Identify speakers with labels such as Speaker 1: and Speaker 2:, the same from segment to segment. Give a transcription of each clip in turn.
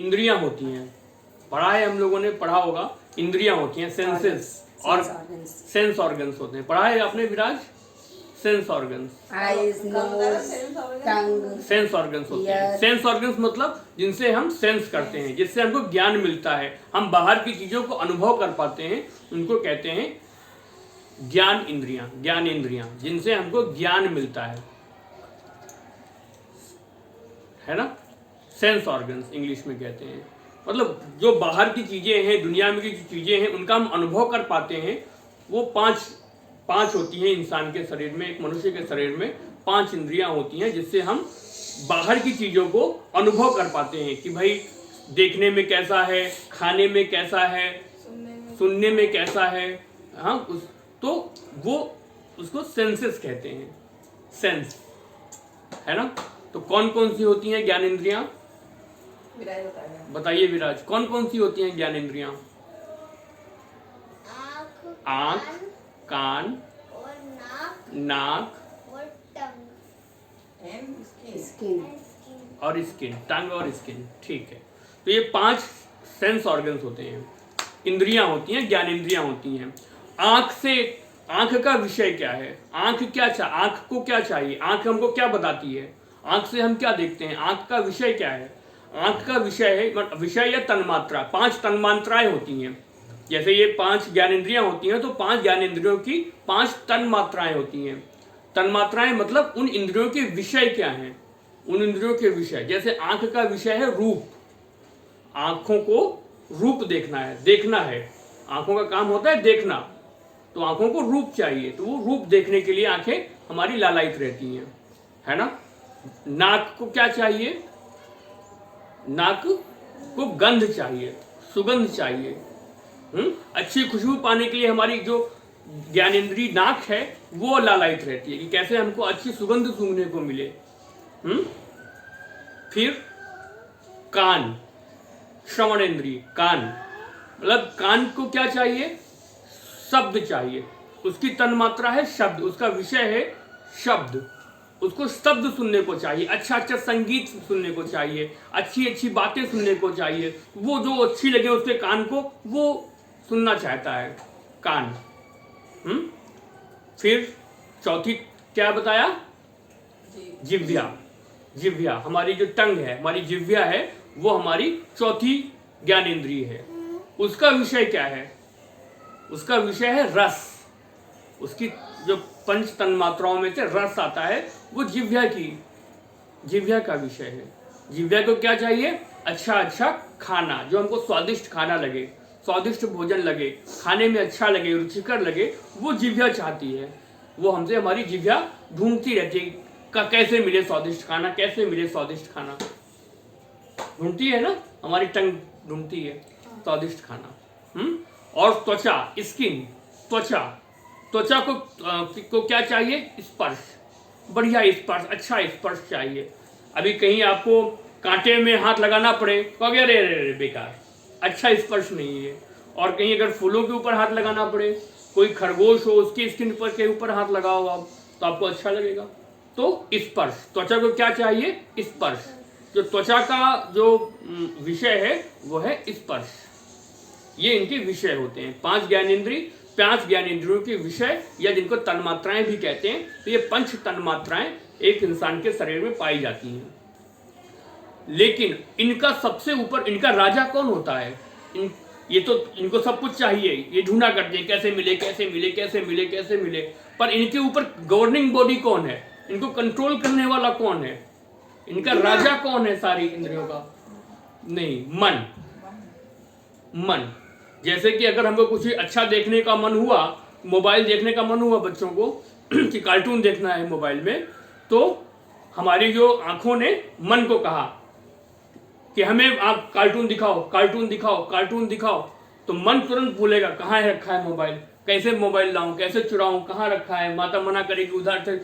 Speaker 1: इंद्रियां होती हैं। पढ़ा है, हम लोगों ने पढ़ा होगा, इंद्रियां होती हैं, सेंसेस और सेंस ऑर्गन्स होते हैं। पढ़ा है आपने विराज? सेंस ऑर्गन्स,
Speaker 2: आईज, नोज, टंग,
Speaker 1: सेंस ऑर्गन्स होते हैं। सेंस ऑर्गन्स मतलब जिनसे हम सेंस करते हैं, जिससे हमको ज्ञान मिलता है, हम बाहर की चीजों को अनुभव कर पाते हैं, उनको कहते हैं ज्ञान इंद्रियां। ज्ञान इंद्रियां जिनसे हमको ज्ञान मिलता है ना, सेंस ऑर्गन्स इंग्लिश में कहते हैं। मतलब जो बाहर की चीजें हैं, दुनिया में की जो चीजें हैं, उनका हम अनुभव कर पाते हैं। वो पांच होती हैं इंसान के शरीर में, एक मनुष्य के शरीर में 5 इंद्रियां होती हैं, जिससे हम बाहर की चीजों को अनुभव कर पाते हैं कि भाई देखने में कैसा है, खाने में कैसा है, सुनने में कैसा है। हाँ, तो वो उसको सेंसेस कहते हैं, सेंस, है ना। तो कौन कौन सी होती हैं ज्ञान इंद्रियां? बताइए विराज, कौन कौन सी होती हैं ज्ञान इंद्रियां? आँख, कान
Speaker 3: और
Speaker 1: नाक
Speaker 3: और टंग
Speaker 2: स्किन
Speaker 1: और स्किन, टंग और स्किन, ठीक है। तो ये 5 सेंस ऑर्गन्स होते हैं, इंद्रियां होती हैं, ज्ञान इंद्रियां होती हैं। आंख का विषय क्या है? आंख को क्या चाहिए? आंख हमको क्या बताती है? आंख से हम क्या देखते हैं? आंख का विषय क्या है? आंख का विषय है, विषय या तन्मात्रा, 5 तन्मात्राएं होती हैं। जैसे ये 5 ज्ञानेंद्रियां होती हैं, तो 5 ज्ञानेंद्रियों की 5 तन्मात्राएं होती हैं। तन्मात्राएं मतलब उन इंद्रियों के विषय क्या हैं, उन इंद्रियों के विषय। जैसे आंख का विषय है रूप, आंखों को रूप देखना है, देखना है, आंखों का काम होता है देखना, तो आंखों को रूप चाहिए, तो वो रूप देखने के लिए आंखें हमारी लालायित रहती हैं, है ना। नाक को क्या चाहिए? नाक को गंध चाहिए, सुगंध चाहिए। अच्छी खुशबू पाने के लिए हमारी जो ज्ञानेंद्री नाक है वो लालायित रहती है कि कैसे हमको अच्छी सुगंध सूंघने को मिले। फिर कान, श्रवणेंद्री, कान मतलब कान को क्या चाहिए? शब्द चाहिए, उसकी तन्मात्रा है शब्द, उसका विषय है शब्द, उसको शब्द सुनने को चाहिए, अच्छा अच्छा संगीत सुनने को चाहिए, अच्छी अच्छी बातें सुनने को चाहिए, वो जो अच्छी लगे उसके कान को वो सुनना चाहता है कान। फिर चौथी क्या बताया? जिह्वा। जिह्वा हमारी जो टंग है, हमारी जिह्वा है, वो हमारी चौथी ज्ञानेंद्रिय है। उसका विषय क्या है? उसका विषय है रस। उसकी जो 5 तन्मात्राओं में से रस आता है, वो जिह्वा का विषय है। जिह्वा को क्या चाहिए? अच्छा अच्छा खाना, जो हमको स्वादिष्ट खाना लगे, स्वादिष्ट भोजन लगे, खाने में अच्छा लगे, रुचिकर लगे, वो जिह्वा चाहती है। वो हमसे हमारी जिह्वा ढूंढती रहती है का कैसे मिले स्वादिष्ट खाना, कैसे मिले स्वादिष्ट खाना, ढूंढती है ना, हमारी टंग ढूंढती है स्वादिष्ट खाना। और त्वचा, स्किन, त्वचा को क्या चाहिए? स्पर्श, बढ़िया स्पर्श, अच्छा स्पर्श चाहिए। अभी कहीं आपको कांटे में हाथ लगाना पड़े तो अरे बेकार, अच्छा स्पर्श नहीं है। और कहीं अगर फूलों के ऊपर हाथ लगाना पड़े, कोई खरगोश हो उसकी स्किन पर के ऊपर हाथ लगाओ आप, तो आपको अच्छा लगेगा। तो स्पर्श, त्वचा को क्या चाहिए? स्पर्श। जो त्वचा का जो विषय है वो है स्पर्श। ये इनके विषय होते हैं। 5 ज्ञानेंद्रियों के विषय, या जिनको तन्मात्राएं भी कहते हैं। तो ये 5 तन्मात्राएं एक इंसान के शरीर में पाई जाती हैं। लेकिन इनका सबसे ऊपर, इनका राजा कौन होता है? ये तो इनको सब कुछ चाहिए, ये ढूंढा करते हैं कैसे मिले कैसे मिले कैसे मिले कैसे मिले, पर इनके ऊपर गवर्निंग बॉडी कौन है? इनको कंट्रोल करने वाला कौन है? इनका राजा कौन है सारी इंद्रियों का? नहीं, मन। जैसे कि अगर हमको कुछ अच्छा देखने का मन हुआ, मोबाइल देखने का मन हुआ बच्चों को कि कार्टून देखना है मोबाइल में, तो हमारी जो आंखों ने मन को कहा कि हमें आप कार्टून दिखाओ, तो मन तुरंत भूलेगा कहाँ है रखा है मोबाइल, कैसे मोबाइल लाऊं, कैसे चुराऊं, कहाँ रखा है। माता मना करेगी, उधर से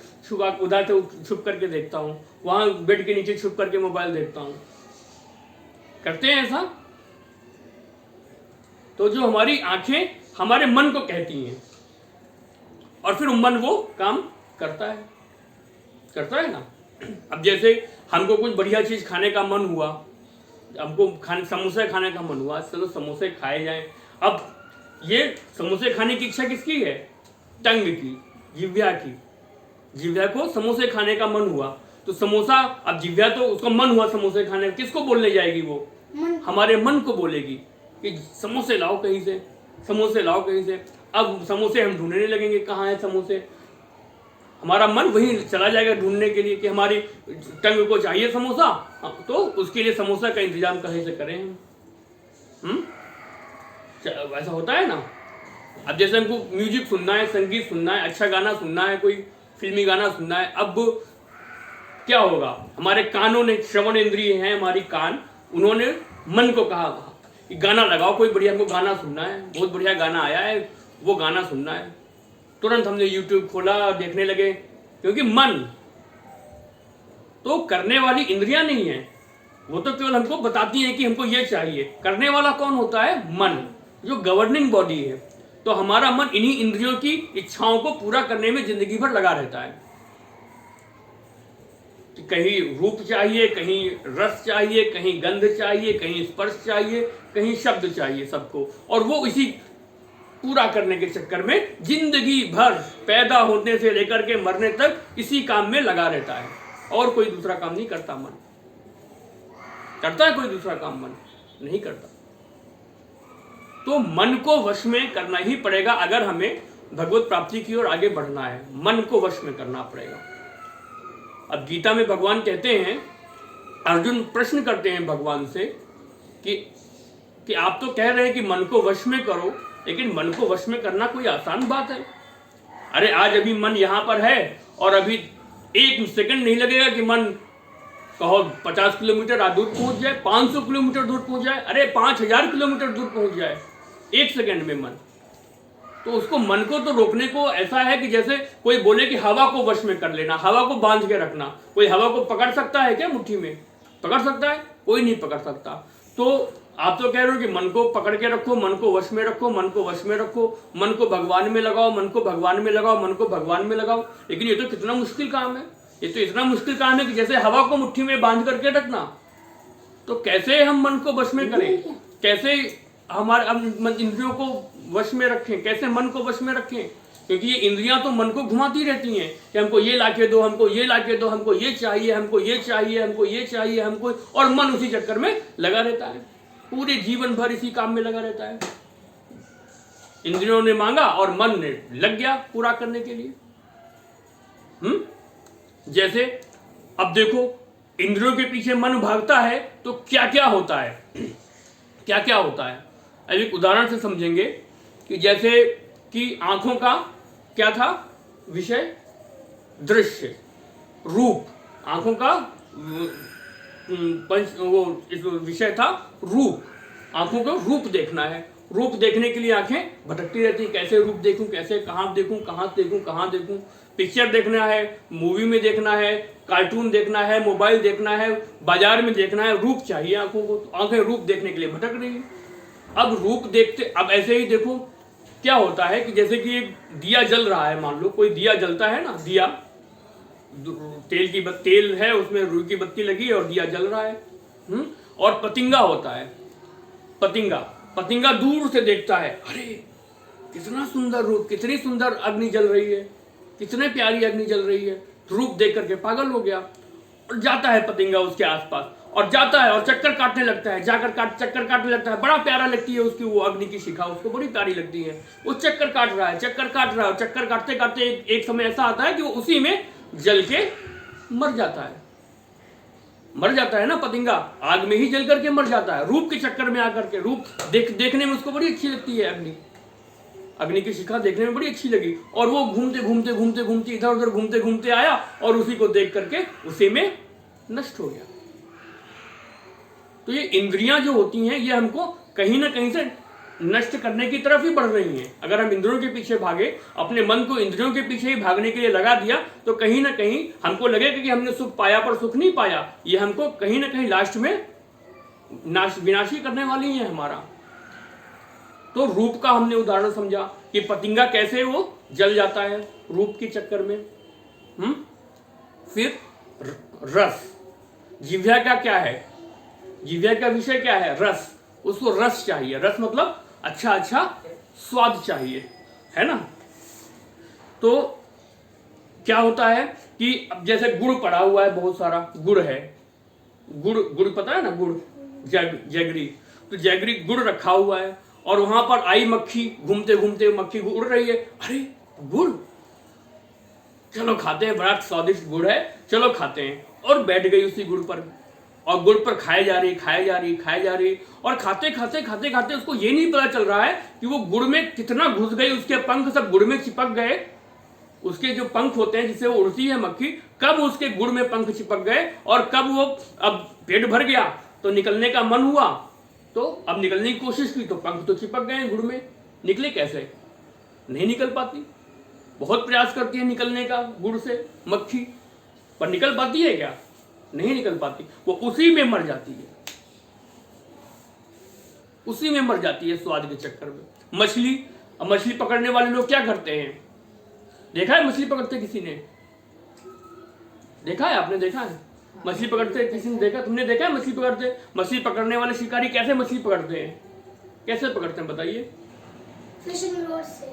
Speaker 1: छुप करके देखता हूँ, वहां बेड के नीचे छुप करके मोबाइल देखता हूँ। करते हैं ऐसा? तो जो हमारी आंखें हमारे मन को कहती हैं, और फिर मन वो काम करता है ना। अब जैसे हमको कुछ बढ़िया चीज खाने का मन हुआ, हमको समोसे खाने का मन हुआ, चलो समोसे खाए जाएं। अब ये समोसे खाने की इच्छा किसकी है? टंग की, जिह्वा की। जिह्वा को समोसे खाने का मन हुआ, तो समोसा, अब जिह्वा तो उसका मन हुआ समोसे खाने, किसको बोलने जाएगी वो? हमारे मन को बोलेगी कि समोसे लाओ कहीं से, समोसे लाओ कहीं से। अब समोसे हम ढूंढने लगेंगे, कहाँ है समोसे। हमारा मन वहीं चला जाएगा ढूंढने के लिए कि हमारी टंग को चाहिए समोसा, तो उसके लिए समोसा का इंतजाम कहीं से करें हम। वैसा होता है ना। अब जैसे हमको म्यूजिक सुनना है, संगीत सुनना है, अच्छा गाना सुनना है, कोई फिल्मी गाना सुनना है, अब क्या होगा? हमारे कानों ने, श्रवण इंद्रिय है हमारी कान, उन्होंने मन को कहा कि गाना लगाओ, कोई बढ़िया, हमको गाना सुनना है, बहुत बढ़िया गाना आया है, वो गाना सुनना है। तुरंत हमने YouTube खोला, देखने लगे, क्योंकि मन तो करने वाली इंद्रियां नहीं है, वो तो केवल हमको बताती हैं कि हमको ये चाहिए। करने वाला कौन होता है? मन, जो गवर्निंग बॉडी है। तो हमारा मन इन्हीं इंद्रियों की इच्छाओं को पूरा करने में जिंदगी भर लगा रहता है। कि कहीं रूप चाहिए, कहीं रस चाहिए, कहीं गंध चाहिए, कहीं स्पर्श चाहिए, कहीं शब्द चाहिए सबको, और वो इसी पूरा करने के चक्कर में जिंदगी भर पैदा होने से लेकर के मरने तक इसी काम में लगा रहता है, और कोई दूसरा काम नहीं करता मन। करता है कोई दूसरा काम? मन नहीं करता। तो मन को वश में करना ही पड़ेगा अगर हमें भगवत प्राप्ति की ओर आगे बढ़ना है। मन को वश में करना पड़ेगा। अब गीता में भगवान कहते हैं, अर्जुन प्रश्न करते हैं भगवान से कि आप तो कह रहे हैं कि मन को वश में करो, लेकिन मन को वश में करना कोई आसान बात है? अरे आज अभी मन यहां पर है और अभी 1 सेकंड नहीं लगेगा कि मन कहो 50 किलोमीटर दूर पहुंच जाए, 500 किलोमीटर दूर पहुंच जाए, अरे 5000 किलोमीटर दूर पहुंच जाए 1 सेकंड में मन। तो उसको, मन को तो रोकने को ऐसा है कि जैसे कोई बोले कि हवा को वश में कर लेना, हवा को बांध के रखना। कोई हवा को पकड़ सकता है क्या? मुट्ठी में पकड़ सकता है? कोई नहीं पकड़ सकता। तो आप तो कह रहे हो कि मन को पकड़ के रखो, मन को वश में रखो, मन को वश में रखो, मन को भगवान में लगाओ, मन को भगवान में लगाओ, मन को भगवान में लगाओ। लेकिन ये तो कितना मुश्किल काम है। ये तो इतना मुश्किल काम है कि जैसे हवा को मुट्ठी में बांध करके रखना। तो कैसे हम मन को वश में करें? कैसे हमारे इंद्रियों को वश में रखें? कैसे मन को वश में रखें? क्योंकि ये इंद्रियां तो मन को घुमाती रहती हैं कि हमको ये लाके दो, हमको ये लाके दो, हमको ये चाहिए, हमको ये चाहिए, हमको ये चाहिए, हमको, और मन उसी चक्कर में लगा रहता है, पूरे जीवन भर इसी काम में लगा रहता है। इंद्रियों ने मांगा और मन ने लग गया पूरा करने के लिए। जैसे अब देखो, इंद्रियों के पीछे मन भागता है तो क्या क्या होता है? क्या क्या होता है? अब एक उदाहरण से समझेंगे कि जैसे कि आंखों का क्या था विषय? दृश्य, रूप। आंखों का विषय था रूप। आंखों को रूप देखना है। रूप देखने के लिए आंखें भटकती रहती, कैसे रूप देखूं, कैसे कहां देखूं, कहां देखूं। पिक्चर देखना है, मूवी में देखना है, कार्टून देखना है, मोबाइल देखना है, बाजार में देखना है, रूप चाहिए आंखों को। तो आंखें रूप देखने के लिए भटक रही है। अब रूप देखते, अब ऐसे ही देखो क्या होता है कि जैसे कि एक दिया जल रहा है, मान लो कोई दिया जलता है ना, दिया तेल है, उसमें रुई की बत्ती लगी है और दिया जल रहा है। और पतिंगा होता है, पतिंगा दूर से देखता है, अरे कितना सुंदर रूप, कितनी सुंदर अग्नि जल रही है, कितने प्यारी अग्नि जल रही है। रूप देख करके पागल हो गया और जाता है पतिंगा उसके आसपास, और जाता है और चक्कर काटने लगता है, चक्कर काटने लगता है। बड़ा प्यारा लगती है उसकी वो अग्नि की शिखा, उसको बड़ी प्यारी लगती है। वो चक्कर काट रहा है, चक्कर काटते काटते एक समय ऐसा आता है कि वो उसी में जल के मर जाता है ना। पतिंगा आग में ही जल करके मर जाता है, रूप के चक्कर में आकर के। रूप देखने में उसको बड़ी अच्छी लगती है, अग्नि की शिखा देखने में बड़ी अच्छी लगी, और वो घूमते इधर उधर घूमते आया और उसी को देख करके उसी में नष्ट हो गया। तो ये इंद्रियां जो होती हैं, ये हमको कहीं ना कहीं से नष्ट करने की तरफ ही बढ़ रही हैं। अगर हम इंद्रियों के पीछे भागे, अपने मन को इंद्रियों के पीछे ही भागने के लिए लगा दिया, तो कहीं ना कहीं हमको लगेगा कि हमने सुख पाया, पर सुख नहीं पाया। ये हमको कहीं ना कहीं लास्ट में विनाशी करने वाली है हमारा। तो रूप का हमने उदाहरण समझा कि पतिंगा कैसे वो जल जाता है रूप के चक्कर में। फिर रस, जिह्वा का क्या है? जिह्वा का विषय क्या है? रस। उसको रस चाहिए। रस मतलब अच्छा अच्छा स्वाद चाहिए, है ना। तो क्या होता है कि अब जैसे गुड़ पड़ा हुआ है, बहुत सारा गुड़ है, गुड़ पता है ना, गुड़ जैगरी। तो जैगरी गुड़ रखा हुआ है और वहां पर आई मक्खी, घूमते घूमते मक्खी उड़ रही है। अरे गुड़, चलो खाते हैं, बड़ा स्वादिष्ट गुड़ है, चलो खाते हैं। और बैठ गई उसी गुड़ पर, और गुड़ पर खाए जा रही और खाते खाते उसको ये नहीं पता चल रहा है कि वो गुड़ में कितना घुस गई, उसके पंख सब गुड़ में चिपक गए। उसके जो पंख होते हैं जिससे वो उड़ती है मक्खी, कब उसके गुड़ में पंख चिपक गए और कब वो, अब पेट भर गया तो निकलने का मन हुआ, तो अब निकलने की कोशिश की तो पंख तो चिपक गए गुड़ में। निकले कैसे? नहीं निकल पाती। बहुत प्रयास करती है निकलने का गुड़ से मक्खी, पर निकल पाती है क्या? नहीं निकल पाती। वो उसी में मर जाती है, उसी में मर जाती है स्वाद के चक्कर में। मछली, अब मछली पकड़ने वाले लोग क्या करते हैं? देखा है मछली पकड़ते? किसी ने देखा है? आपने देखा है मछली पकड़ते? किसी ने देखा? तुमने देखा है मछली पकड़ते? मछली पकड़ने वाले शिकारी कैसे मछली पकड़ते हैं? कैसे पकड़ते हैं बताइए?
Speaker 3: फिशिंग रॉड से।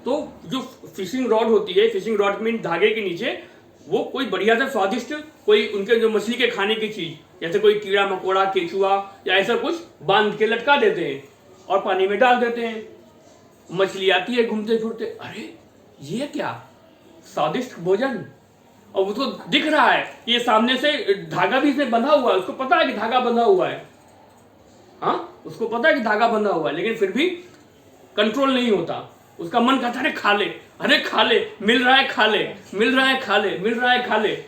Speaker 1: तो जो फिशिंग रॉड होती है, फिशिंग रॉड मीन धागे के नीचे वो कोई बढ़िया सा स्वादिष्ट, कोई उनके जो मछली के खाने की चीज, जैसे कोई कीड़ा मकोड़ा, केचुआ या ऐसा कुछ बांध के लटका देते हैं और पानी में डाल देते हैं। मछली आती है घूमते फिरते, अरे ये क्या स्वादिष्ट भोजन। और उसको दिख रहा है ये सामने से धागा भी इसमें बंधा हुआ है, उसको पता है कि धागा बंधा हुआ है, हाँ उसको पता है कि धागा बंधा हुआ है, लेकिन फिर भी कंट्रोल नहीं होता। उसका मन कहता है अरे खा ले, मिल रहा है खा ले, मिल रहा है खा ले, मिल रहा है खा ले।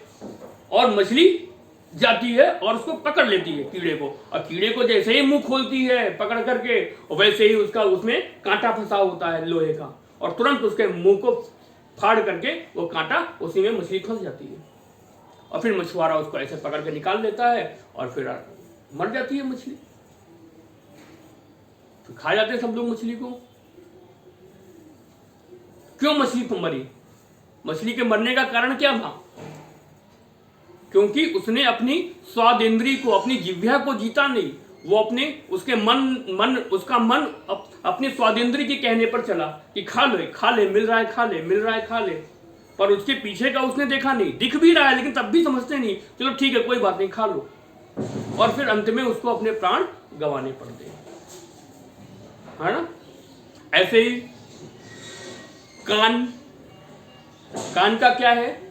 Speaker 1: और मछली जाती है और उसको पकड़ लेती है कीड़े को, और कीड़े को जैसे ही मुंह खोलती है पकड़ करके, वैसे ही उसका उसमें कांटा फंसा होता है लोहे का, और तुरंत उसके मुंह को फाड़ करके वो कांटा उसी में मछली फंस जाती है। और फिर मछुआरा उसको ऐसे पकड़ के निकाल लेता है और फिर मर जाती है मछली। तो खा जाते हैं सब लोग मछली को। क्यों मछली मरी? मछली के मरने का कारण क्या था? क्योंकि उसने अपनी स्वाद इंद्री को, अपनी जिह्वा को जीता नहीं। वो अपने उसके उसका मन अपनी स्वादेंद्री के कहने पर चला कि खा ले, मिल रहा है खा ले, मिल रहा है खा ले। पर उसके पीछे का उसने देखा नहीं, दिख भी रहा है लेकिन तब भी समझते नहीं, चलो ठीक है कोई बात नहीं खा लो। और फिर अंत में उसको अपने प्राण गंवाने पड़ते हैं, है ना। ऐसे ही कान का क्या है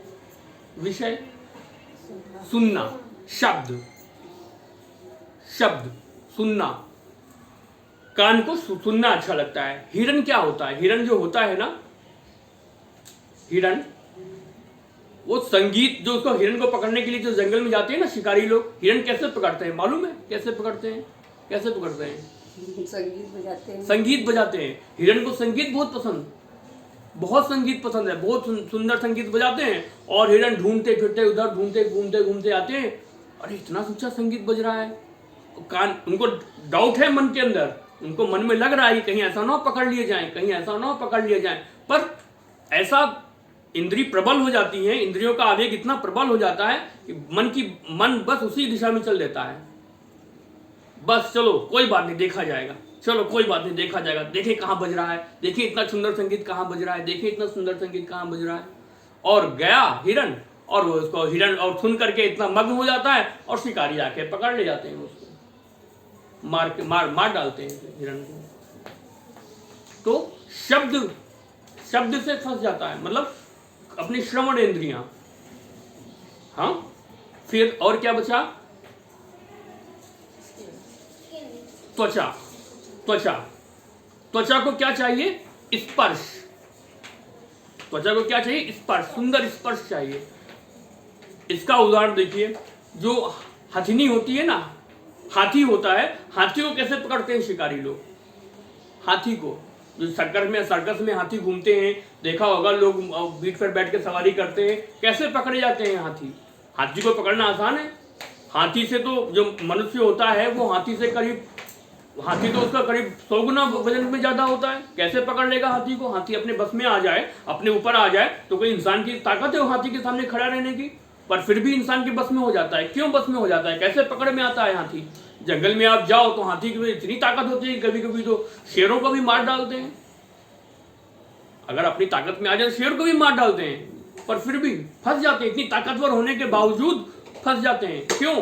Speaker 1: विषय? सुनना, शब्द सुनना। कान को सुनना अच्छा लगता है। हिरन क्या होता है? हिरन जो होता है ना, हिरन वो संगीत, जो उसको हिरन को पकड़ने के लिए जो जंगल में जाते हैं ना शिकारी लोग, हिरन कैसे पकड़ते हैं मालूम है? कैसे पकड़ते हैं? संगीत बजाते हैं। हिरन को संगीत बहुत पसंद है, बहुत सुंदर संगीत बजाते हैं। और हिरन ढूंढते फिरते उधर घूमते आते हैं, अरे इतना अच्छा संगीत बज रहा है। कान, उनको डाउट है मन के अंदर, उनको मन में लग रहा है कि कहीं ऐसा ना पकड़ लिए जाए, पर ऐसा इंद्री प्रबल हो जाती है, इंद्रियों का आवेग इतना प्रबल हो जाता है कि मन बस उसी दिशा में चल देता है। बस चलो कोई बात नहीं देखा जाएगा, देखें कहाँ बज रहा है, देखिए इतना सुंदर संगीत कहाँ बज रहा है, और गया हिरन, और वो उसको हिरन और सुन करके इतना मग्न हो जाता है और शिकारी आके पकड़ ले जाते हैं, उसको मार डालते हैं हिरन को। तो शब्द से फंस जाता है, मतलब अपनी श्रवण इंद्रियां। हाँ, फिर और क्या बचा? त्वचा को क्या चाहिए? स्पर्श। सुंदर स्पर्श चाहिए। इसका उदाहरण देखिए, जो हथिनी होती है ना, हाथी होता है, हाथी को कैसे पकड़ते हैं शिकारी लोग? हाथी को जो सर्कस में हाथी घूमते हैं, देखा होगा लोग बीट पर बैठ के सवारी करते हैं, कैसे पकड़े जाते हैं हाथी को पकड़ना आसान है। हाथी से तो जो मनुष्य होता है वो हाथी तो उसका करीब 100 गुना वजन में ज्यादा होता है, कैसे पकड़ लेगा हाथी को? हाथी अपने बस में आ जाए, अपने ऊपर आ जाए, तो कोई इंसान की ताकत है वो हाथी के सामने खड़ा रहने की? पर फिर भी इंसान के बस में हो जाता है। क्यों बस में हो जाता है? कैसे पकड़ में आता है हाथी? जंगल में आप जाओ तो हाथी की इतनी ताकत होती है, कभी कभी तो शेरों को भी मार डालते हैं। अगर अपनी ताकत में आ जाए शेर को भी मार डालते हैं, पर फिर भी फंस जाते हैं। इतनी ताकतवर होने के बावजूद फंस जाते हैं। क्यों?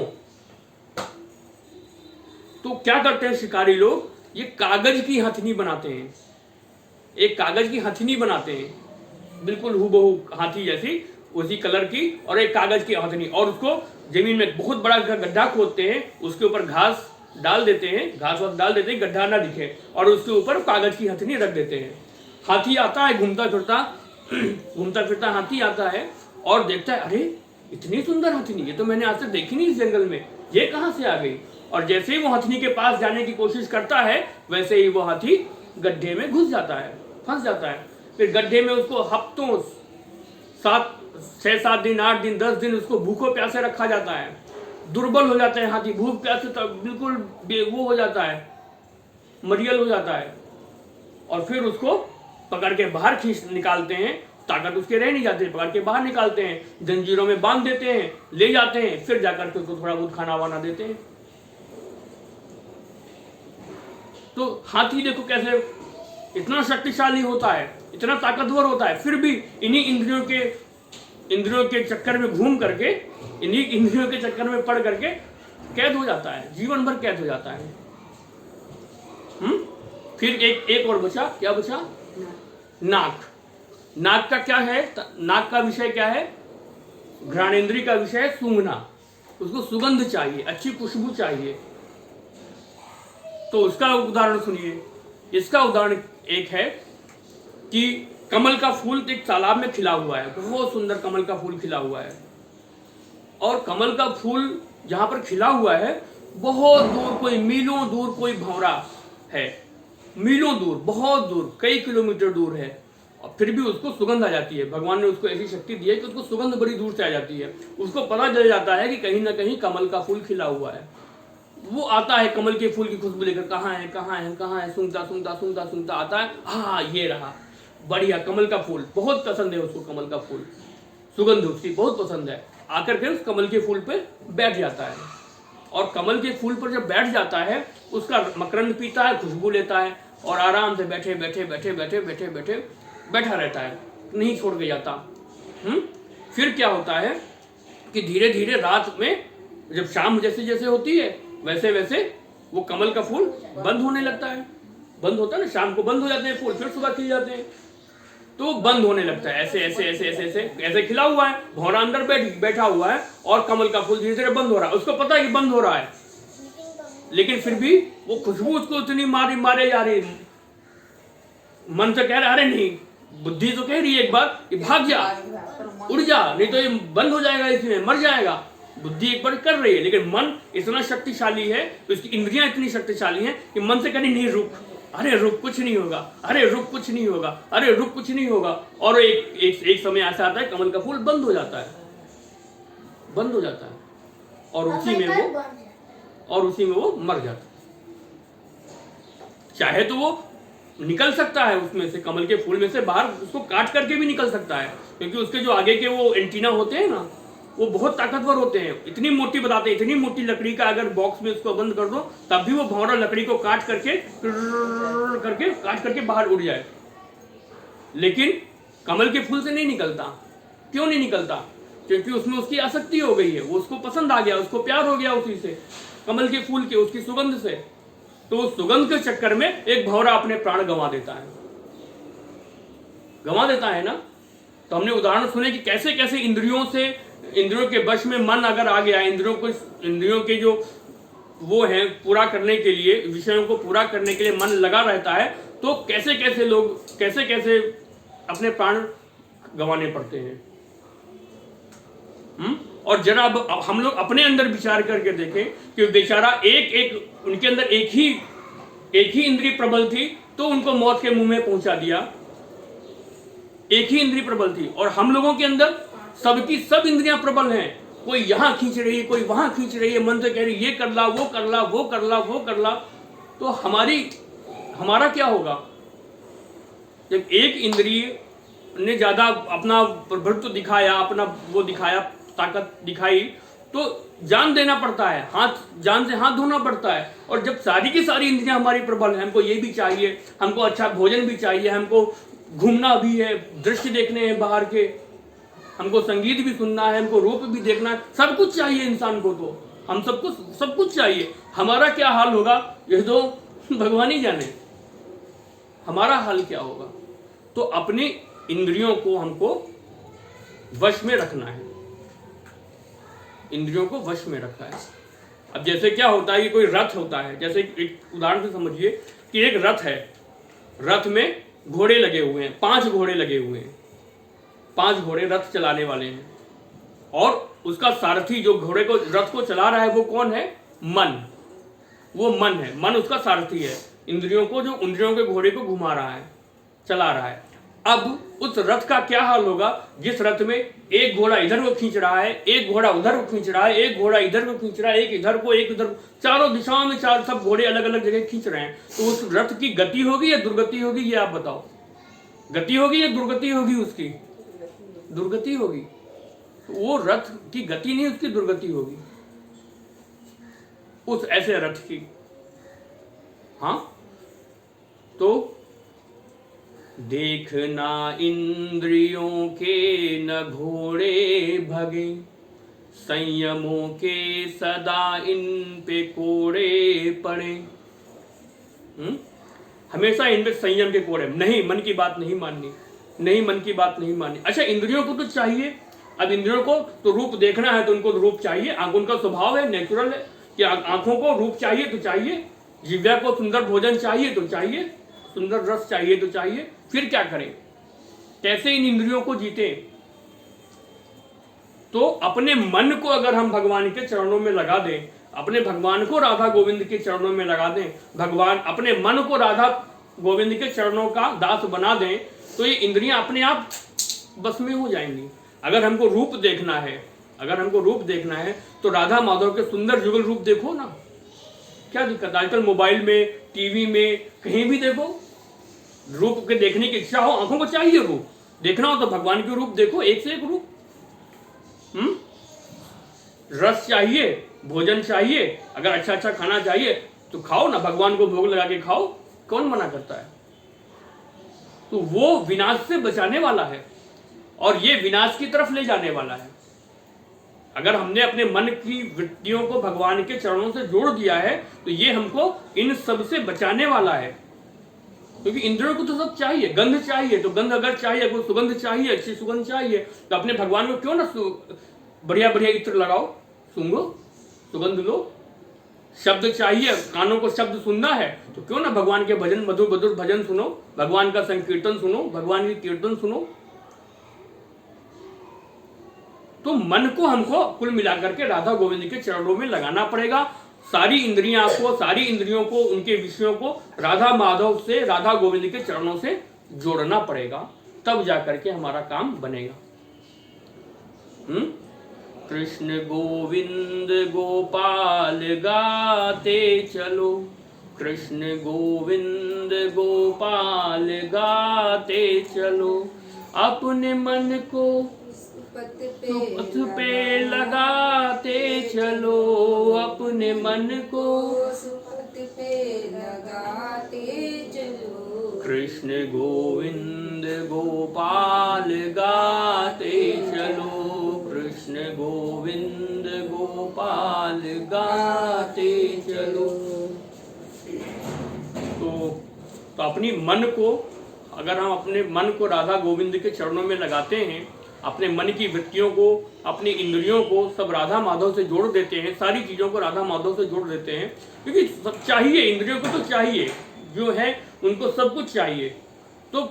Speaker 1: तो क्या करते हैं शिकारी लोग? ये कागज की हथनी बनाते हैं। एक कागज की हथनी बनाते हैं, बिल्कुल हूबहू हाथी जैसी, उसी कलर की, और एक कागज की हथनी, और उसको जमीन में बहुत बड़ा गड्ढा खोदते हैं, उसके ऊपर घास डाल देते हैं, घास वास डाल देते हैं, गड्ढा ना दिखे, और उसके ऊपर कागज की हथनी रख देते हैं। हाथी आता है घूमता फिरता हाथी आता है और देखता है, अरे इतनी सुंदर हथनी, ये तो मैंने आज तक देखी नहीं इस जंगल में, ये कहाँ से आ गई? और जैसे ही वो हथनी के पास जाने की कोशिश करता है, वैसे ही वो हाथी गड्ढे में घुस जाता है, फंस जाता है। फिर गड्ढे में उसको हफ्तों 6-7 दिन, 8 दिन, 10 दिन उसको भूखों प्यासे रखा जाता है। दुर्बल हो जाता है हाथी, भूख प्यासे बिल्कुल वो हो जाता है, मरियल हो जाता है। और फिर उसको पकड़ के बाहर खींच निकालते हैं, ताकत उसके रह नहीं जाती, पकड़ के बाहर निकालते हैं, जंजीरों में बांध देते हैं, ले जाते हैं, फिर जाकर के उसको थोड़ा बहुत खाना वाना देते हैं। तो हाथी देखो कैसे इतना शक्तिशाली होता है, इतना ताकतवर होता है, फिर भी इन्हीं इंद्रियों के चक्कर में घूम करके, इन्हीं इंद्रियों के चक्कर में पड़ करके कैद हो जाता है, जीवन भर कैद हो जाता है। फिर एक और बचा, क्या बचा? नाक का क्या है? नाक का विषय क्या है? घ्राणेंद्रिय का विषय है सूंघना। उसको सुगंध चाहिए, अच्छी खुशबू चाहिए। तो उसका उदाहरण सुनिए। इसका उदाहरण एक है कि कमल का फूल एक तालाब में खिला हुआ है, बहुत सुंदर कमल का फूल खिला हुआ है, और कमल का फूल जहां पर खिला हुआ है, बहुत दूर, कोई मीलों दूर कोई भंवरा है, मीलों दूर, बहुत दूर, कई किलोमीटर दूर है, और फिर भी उसको सुगंध आ जाती है। भगवान ने उसको ऐसी शक्ति दी है कि उसको सुगंध बड़ी दूर से आ जाती है। उसको पता चल जाता है कि कहीं ना कहीं कमल का फूल खिला हुआ है। वो आता है कमल के फूल की खुशबू लेकर, कहाँ है, सूंघता आता है, हाँ ये रहा, बढ़िया, कमल का फूल, बहुत पसंद है उसको, कमल का फूल, सुगंध उसकी बहुत पसंद है। आकर के उस कमल के फूल पे बैठ जाता है, और कमल के फूल पर जब बैठ जाता है, उसका मकरंद पीता है, खुशबू लेता है, और आराम से बैठे बैठा रहता है, नहीं छोड़ के जाता। फिर क्या होता है कि धीरे धीरे रात में जब शाम जैसे जैसे होती है, वैसे वैसे वो कमल का फूल बंद होने लगता है। बंद होता है ना, शाम को बंद हो जाते हैं फूल, फिर सुबह खिल जाते हैं। तो बंद होने लगता है, ऐसे खिला हुआ है, भौरा अंदर बैठा हुआ है, और कमल का फूल धीरे धीरे बंद हो रहा है। उसको पता है कि बंद हो रहा है, लेकिन फिर भी वो खुशबू उसको इतनी मारे जा रही, मन से कह रहा अरे नहीं, बुद्धि तो कह रही है एक बार कि भाग जा, उड़ जा, नहीं तो ये बंद हो जाएगा, इसमें मर जाएगा। बुद्धि एक बार कर रही है, लेकिन मन इतना शक्तिशाली है, उसकी इंद्रियां इतनी शक्तिशाली हैं कि मन से कह रही नहीं रुक, अरे रुक, कुछ नहीं होगा, अरे रुक, कुछ नहीं होगा, अरे रुक, कुछ नहीं होगा। और एक समय ऐसा आता है, कमल का फूल बंद हो जाता है, और उसी में वो मर जाता है। चाहे तो वो निकल सकता है उसमें से, कमल के फूल में से बाहर, उसको काट करके भी निकल सकता है, क्योंकि उसके जो आगे के वो एंटीना होते हैं ना, वो बहुत ताकतवर होते हैं। इतनी मोटी बताते हैं, इतनी मोटी लकड़ी का अगर बॉक्स में उसको बंद कर दो, तब भी वो भौरा लकड़ी को काट करके बाहर उड़ जाए। लेकिन कमल के फूल से नहीं निकलता। क्यों नहीं निकलता? क्योंकि उसमें उसकी आसक्ति हो गई है, वो उसको पसंद आ गया, उसको प्यार हो गया उसी से, कमल के फूल के, उसकी सुगंध से। तो उस सुगंध के चक्कर में एक भौरा अपने प्राण गंवा देता है ना। तो हमने उदाहरण सुने कि कैसे कैसे इंद्रियों के वश में मन अगर आ गया, इंद्रियों के जो वो है पूरा करने के लिए, विषयों को पूरा करने के लिए मन लगा रहता है, तो कैसे कैसे अपने प्राण गंवाने पड़ते हैं। और जरा अब हम लोग अपने अंदर विचार करके देखें कि बेचारा उनके अंदर एक ही इंद्रिय प्रबल थी, तो उनको मौत के मुंह में पहुंचा दिया। एक ही इंद्रिय प्रबल थी, और हम लोगों के अंदर सबकी सब इंद्रियां प्रबल हैं। कोई यहां खींच रही है, कोई वहां खींच रही है, मन से कह रही ये कर ला, वो कर ला। तो हमारा क्या होगा? जब एक इंद्रिय ने ज्यादा अपना प्रभुत्व दिखाया, अपना वो दिखाया, ताकत दिखाई तो जान देना पड़ता है, जान से हाथ धोना पड़ता है। और जब सारी की सारी इंद्रियां हमारी प्रबल है, हमको ये भी चाहिए, हमको अच्छा भोजन भी चाहिए, हमको घूमना भी है, दृश्य देखने हैं बाहर के, हमको संगीत भी सुनना है, हमको रूप भी देखना है, सब कुछ चाहिए इंसान को, तो हम सब कुछ चाहिए। हमारा क्या हाल होगा ये तो भगवान ही जाने, हमारा हाल क्या होगा। तो अपनी इंद्रियों को हमको वश में रखना है, इंद्रियों को वश में रखा है। अब जैसे क्या होता है कि कोई रथ होता है, जैसे एक उदाहरण से समझिए कि एक रथ है, रथ में घोड़े लगे हुए हैं, 5 घोड़े लगे हुए हैं, 5 घोड़े रथ चलाने वाले हैं, और उसका सारथी जो घोड़े को रथ को चला रहा है वो कौन है? मन। वो मन है, मन उसका सारथी है, इंद्रियों को, जो इंद्रियों के घोड़े को घुमा रहा है, चला रहा है। अब उस रथ का क्या हाल होगा जिस रथ में एक घोड़ा इधर को खींच रहा है, एक घोड़ा उधर को खींच रहा है, एक घोड़ा इधर को खींच रहा है, एक इधर को, एक उधर, चारों दिशाओं में सब घोड़े अलग अलग जगह खींच रहे हैं। तो उस रथ की गति होगी या दुर्गति होगी, ये आप बताओ। गति होगी या दुर्गति होगी? उसकी दुर्गति होगी। वो रथ की गति नहीं, उसकी दुर्गति होगी, उस ऐसे रथ की। हाँ, तो देखना इंद्रियों के न घोड़े भगे, संयमों के सदा इन पे कोड़े पड़े। हमेशा इन पे संयम के कोड़े, नहीं मन की बात नहीं माननी, नहीं मन की बात नहीं माननी। अच्छा, इंद्रियों को तो चाहिए, अब इंद्रियों को तो रूप देखना है तो उनको रूप चाहिए, उनका स्वभाव है, नेचुरल है कि आंखों को रूप चाहिए तो चाहिए, जिह्वा को सुंदर भोजन चाहिए तो चाहिए, सुंदर रस चाहिए तो चाहिए। फिर क्या करें, कैसे इन इंद्रियों को जीते? तो अपने मन को अगर हम भगवान के चरणों में लगा दें, अपने भगवान को राधा गोविंद के चरणों में लगा दें, भगवान अपने मन को राधा गोविंद के चरणों का दास बना दें, तो ये इंद्रियां अपने आप बस में हो जाएंगी। अगर हमको रूप देखना है, अगर हमको रूप देखना है तो राधा माधव के सुंदर जुगल रूप देखो ना, क्या दिक्कत? आजकल मोबाइल में, टीवी में, कहीं भी देखो, रूप के देखने की इच्छा हो, आंखों को चाहिए रूप देखना हो तो भगवान के रूप देखो, एक से एक रूप। रस चाहिए, भोजन चाहिए, अगर अच्छा अच्छा खाना चाहिए तो खाओ ना, भगवान को भोग लगा के खाओ, कौन मना करता है? तो वो विनाश से बचाने वाला है और ये विनाश की तरफ ले जाने वाला है। अगर हमने अपने मन की वृत्तियों को भगवान के चरणों से जोड़ दिया है तो ये हमको इन सब से बचाने वाला है। क्योंकि इंद्रियों को तो सब चाहिए, गंध चाहिए, तो गंध अगर चाहिए, कोई सुगंध चाहिए, अच्छी सुगंध चाहिए, तो अपने भगवान को क्यों ना बढ़िया बढ़िया इत्र लगाओ, सूंघो, सुगंध लो। शब्द चाहिए, कानों को शब्द सुनना है, तो क्यों ना भगवान के भजन, मधुर मधुर भजन सुनो, भगवान का संकीर्तन सुनो, भगवान की कीर्तन सुनो। तो मन को हमको कुल मिलाकर के राधा गोविंद के चरणों में लगाना पड़ेगा। सारी इंद्रियां को, सारी इंद्रियों को, उनके विषयों को राधा माधव से, राधा गोविंद के चरणों से जोड़ना पड़ेगा, तब जाकर के हमारा काम बनेगा। कृष्ण गोविंद गोपाल गाते चलो, कृष्ण गोविंद गोपाल गाते चलो, अपने मन को सुपथ पे लगाते चलो, अपने मन को
Speaker 2: सुपथ पे लगाते चलो,
Speaker 1: कृष्ण गोविंद गोपाल गाते चलो, कृष्ण गोविंद गोपाल गाते चलो। तो अपनी मन को, अगर हम अपने मन को राधा गोविंद के चरणों में लगाते हैं, अपने मन की वृत्तियों को, अपनी इंद्रियों को सब राधा माधव से जोड़ देते हैं, सारी चीज़ों को राधा माधव से जोड़ देते हैं, क्योंकि सब चाहिए, इंद्रियों को तो चाहिए, जो है उनको सब कुछ चाहिए, तो